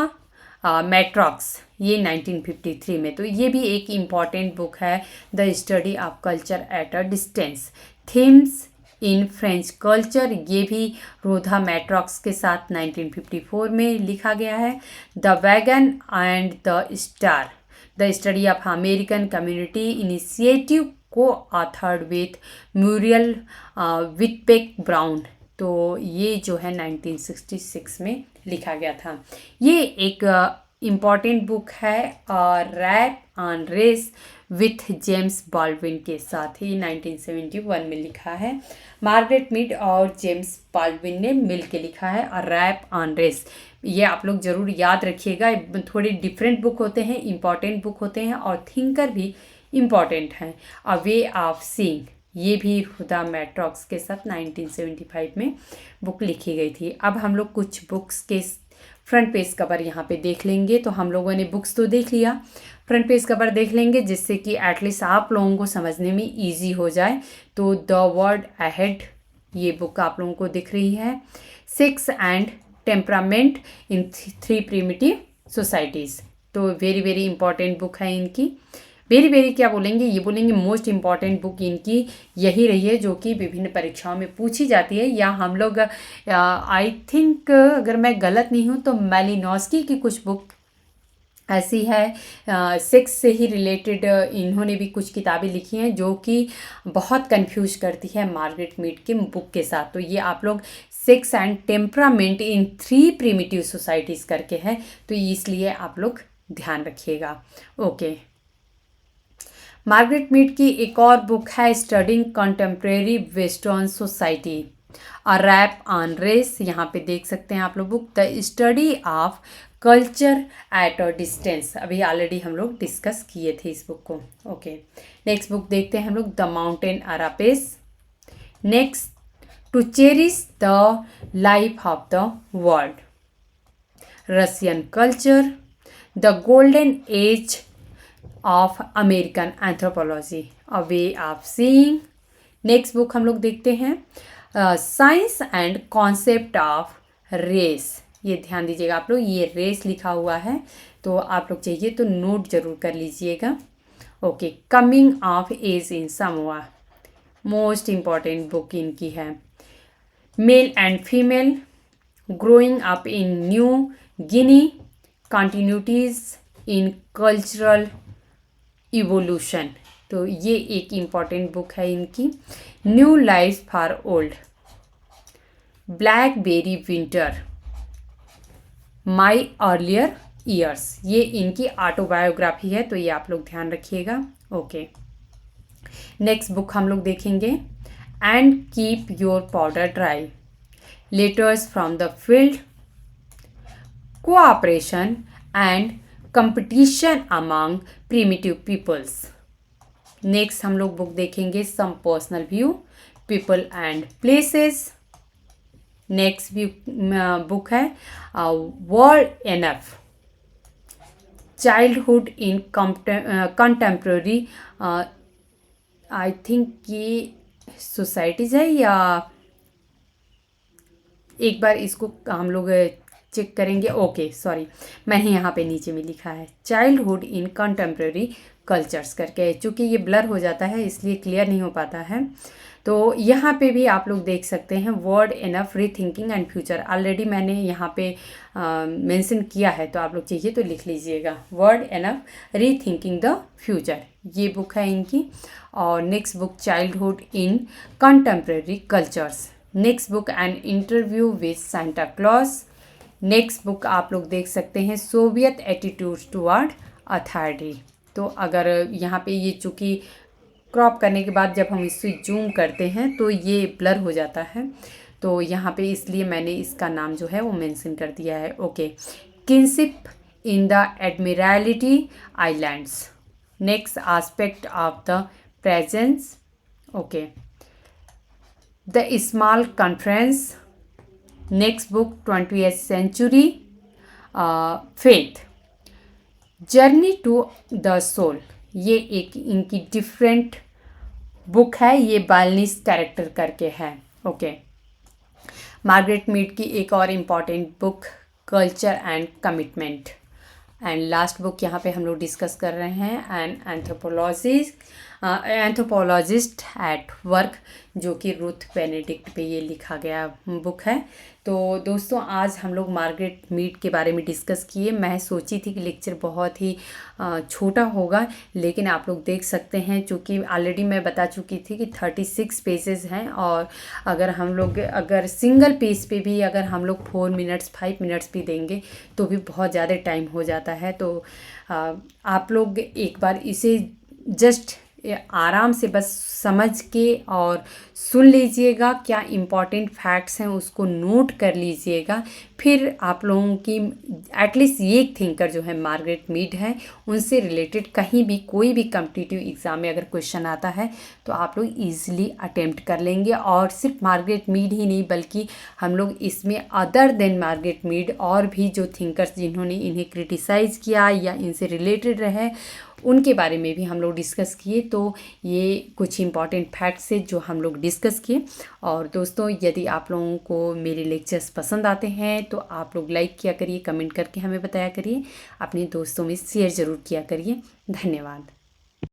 Metraux, ये 1953 में, तो ये भी एक इम्पॉर्टेंट बुक है, the study of culture at a distance, themes in French culture, ये भी रोधा मैट्रॉक्स के साथ 1954 में लिखा गया है। The wagon and the star, the study of American community initiative, को ऑथर्ड विथ म्यूरियल विटपेक ब्राउन, तो ये जो है 1966 में लिखा गया था। ये एक इम्पॉर्टेंट बुक है, rap on race with James Baldwin के साथ ही 1971 में लिखा है। मार्गरेट मीड और जेम्स बाल्डविन ने मिल के लिखा है, और रैप ऑन रेस, ये आप लोग ज़रूर याद रखिएगा। थोड़े डिफरेंट बुक होते हैं, इम्पॉर्टेंट बुक होते हैं, और थिंकर भी इम्पॉर्टेंट हैं। अ वे ऑफ सीइंग, ये भी रोधा मैट्रॉक्स के साथ 1975 में बुक लिखी गई थी। अब हम लोग कुछ बुक्स के फ्रंट पेज कवर यहाँ पे देख लेंगे। तो हम लोगों ने बुक्स तो देख लिया, फ्रंट पेज कवर देख लेंगे, जिससे कि एटलीस्ट आप लोगों को समझने में ईजी हो जाए। तो द वर्ल्ड अहेड, ये बुक आप लोगों को दिख रही है। Sex and temperament in three primitive societies, तो वेरी वेरी इंपॉर्टेंट बुक है इनकी। वेरी वेरी क्या बोलेंगे, ये बोलेंगे मोस्ट इम्पॉर्टेंट बुक इनकी यही रही है, जो कि विभिन्न परीक्षाओं में पूछी जाती है। या हम लोग आई थिंक, अगर मैं गलत नहीं हूँ तो मैलिनोस्की की कुछ बुक ऐसी है, सेक्स से ही रिलेटेड इन्होंने भी कुछ किताबें लिखी हैं जो कि बहुत कंफ्यूज करती है मार्गरेट मीड के बुक के साथ। तो ये आप लोग sex and temperament in three primitive societies करके है, तो इसलिए आप लोग ध्यान रखिएगा। ओके, मार्गरेट मीड की एक और बुक है studying contemporary western society, a rap on race, यहाँ पे देख सकते हैं आप लोग book, the study of culture at a distance, अभी ऑलरेडी हम लोग डिस्कस किए थे इस बुक को। ओके, नेक्स्ट बुक देखते हैं हम लोग, the mountain Arapesh. Next, to cherish the life of the world, Russian culture, the golden age of American anthropology, a way of seeing. Next book हम लोग देखते हैं science and concept of race. ये ध्यान दीजिएगा आप लोग, ये रेस लिखा हुआ है तो आप लोग चाहिए तो नोट जरूर कर लीजिएगा। Okay, coming of age in Samoa, most important book इनकी है। Male and female, growing up in New Guinea, continuities in cultural evolution, तो ये एक इम्पॉर्टेंट बुक है इनकी। New life for old, blackberry winter, my earlier years, ये इनकी ऑटोबायोग्राफी है तो ये आप लोग ध्यान रखिएगा। ओके, नेक्स्ट बुक हम लोग देखेंगे and keep your powder dry, letters from the field, cooperation and competition among primitive peoples. Next हम लोग बुक देखेंगे some personal view, people and places. Next भी बुक है word enough, childhood in contemporary, I think ये सोसाइटीज है या एक बार इसको हम लोग चेक करेंगे। ओके सॉरी, मैंने यहाँ पे नीचे में लिखा है चाइल्डहुड इन कंटेम्प्रेरी कल्चर्स करके, चूँकि ये ब्लर हो जाता है इसलिए क्लियर नहीं हो पाता है। तो यहाँ पे भी आप लोग देख सकते हैं वर्ड इनफ, री थिंकिंग एंड फ्यूचर, ऑलरेडी मैंने यहाँ पे मेंशन किया है तो आप लोग चाहिए तो लिख लीजिएगा वर्ड इनफ री थिंकिंग द फ्यूचर, ये बुक है इनकी। और next book childhood in contemporary cultures. Next book N interview with Santa Claus. Next book आप लोग देख सकते हैं सोवियत एटीट्यूड्स टुवर्ड अथॉरिटी। तो अगर यहाँ पे ये चूँकि क्रॉप करने के बाद जब हम इसे जूम करते हैं तो ये ब्लर हो जाता है, तो यहाँ पे इसलिए मैंने इसका नाम जो है वो मेंशन कर दिया है। Okay, kinship in the admiralty islands, next aspect of the presence. Okay, the small conference. Next book 20th century, faith, journey to the soul, ये एक इनकी डिफरेंट बुक है, ये बालनिस कैरेक्टर करके है। ओके, मार्गरेट मीड की एक और important book culture and commitment. And last book यहाँ पे हम लोग डिस्कस कर रहे हैं एन एंथ्रोपोलॉजिस्ट एट वर्क, जो कि रूथ बेनेडिक्ट पे ये लिखा गया बुक है। तो दोस्तों आज हम लोग मार्गरेट मीड के बारे में डिस्कस किए। मैं सोची थी कि लेक्चर बहुत ही छोटा होगा, लेकिन आप लोग देख सकते हैं चूँकि ऑलरेडी मैं बता चुकी थी कि 36 पेजेस हैं, और अगर हम लोग अगर सिंगल पेज पे भी अगर हम लोग 4 मिनट्स 5 मिनट्स भी देंगे तो भी बहुत ज़्यादा टाइम हो जाता है। तो आप लोग एक बार इसे जस्ट आराम से बस समझ के और सुन लीजिएगा, क्या इम्पॉर्टेंट फैक्ट्स हैं उसको नोट कर लीजिएगा। फिर आप लोगों की एटलीस्ट ये थिंकर जो है मार्गरेट मीड है, उनसे रिलेटेड कहीं भी कोई भी कॉम्पिटिटिव एग्ज़ाम में अगर क्वेश्चन आता है तो आप लोग ईजिली अटेम्प्ट कर लेंगे। और सिर्फ मार्गरेट मीड ही नहीं बल्कि हम लोग इसमें अदर देन मार्गरेट मीड और भी जो थिंकर्स जिन्होंने इन्हें क्रिटिसाइज़ किया या इनसे रिलेटेड रहे उनके बारे में भी हम लोग डिस्कस किए। तो ये कुछ इम्पॉर्टेंट फैक्ट्स है जो हम लोग डिस्कस किए। और दोस्तों यदि आप लोगों को मेरे लेक्चर्स पसंद आते हैं तो आप लोग लाइक किया करिए, कमेंट करके हमें बताया करिए, अपने दोस्तों में शेयर ज़रूर किया करिए। धन्यवाद।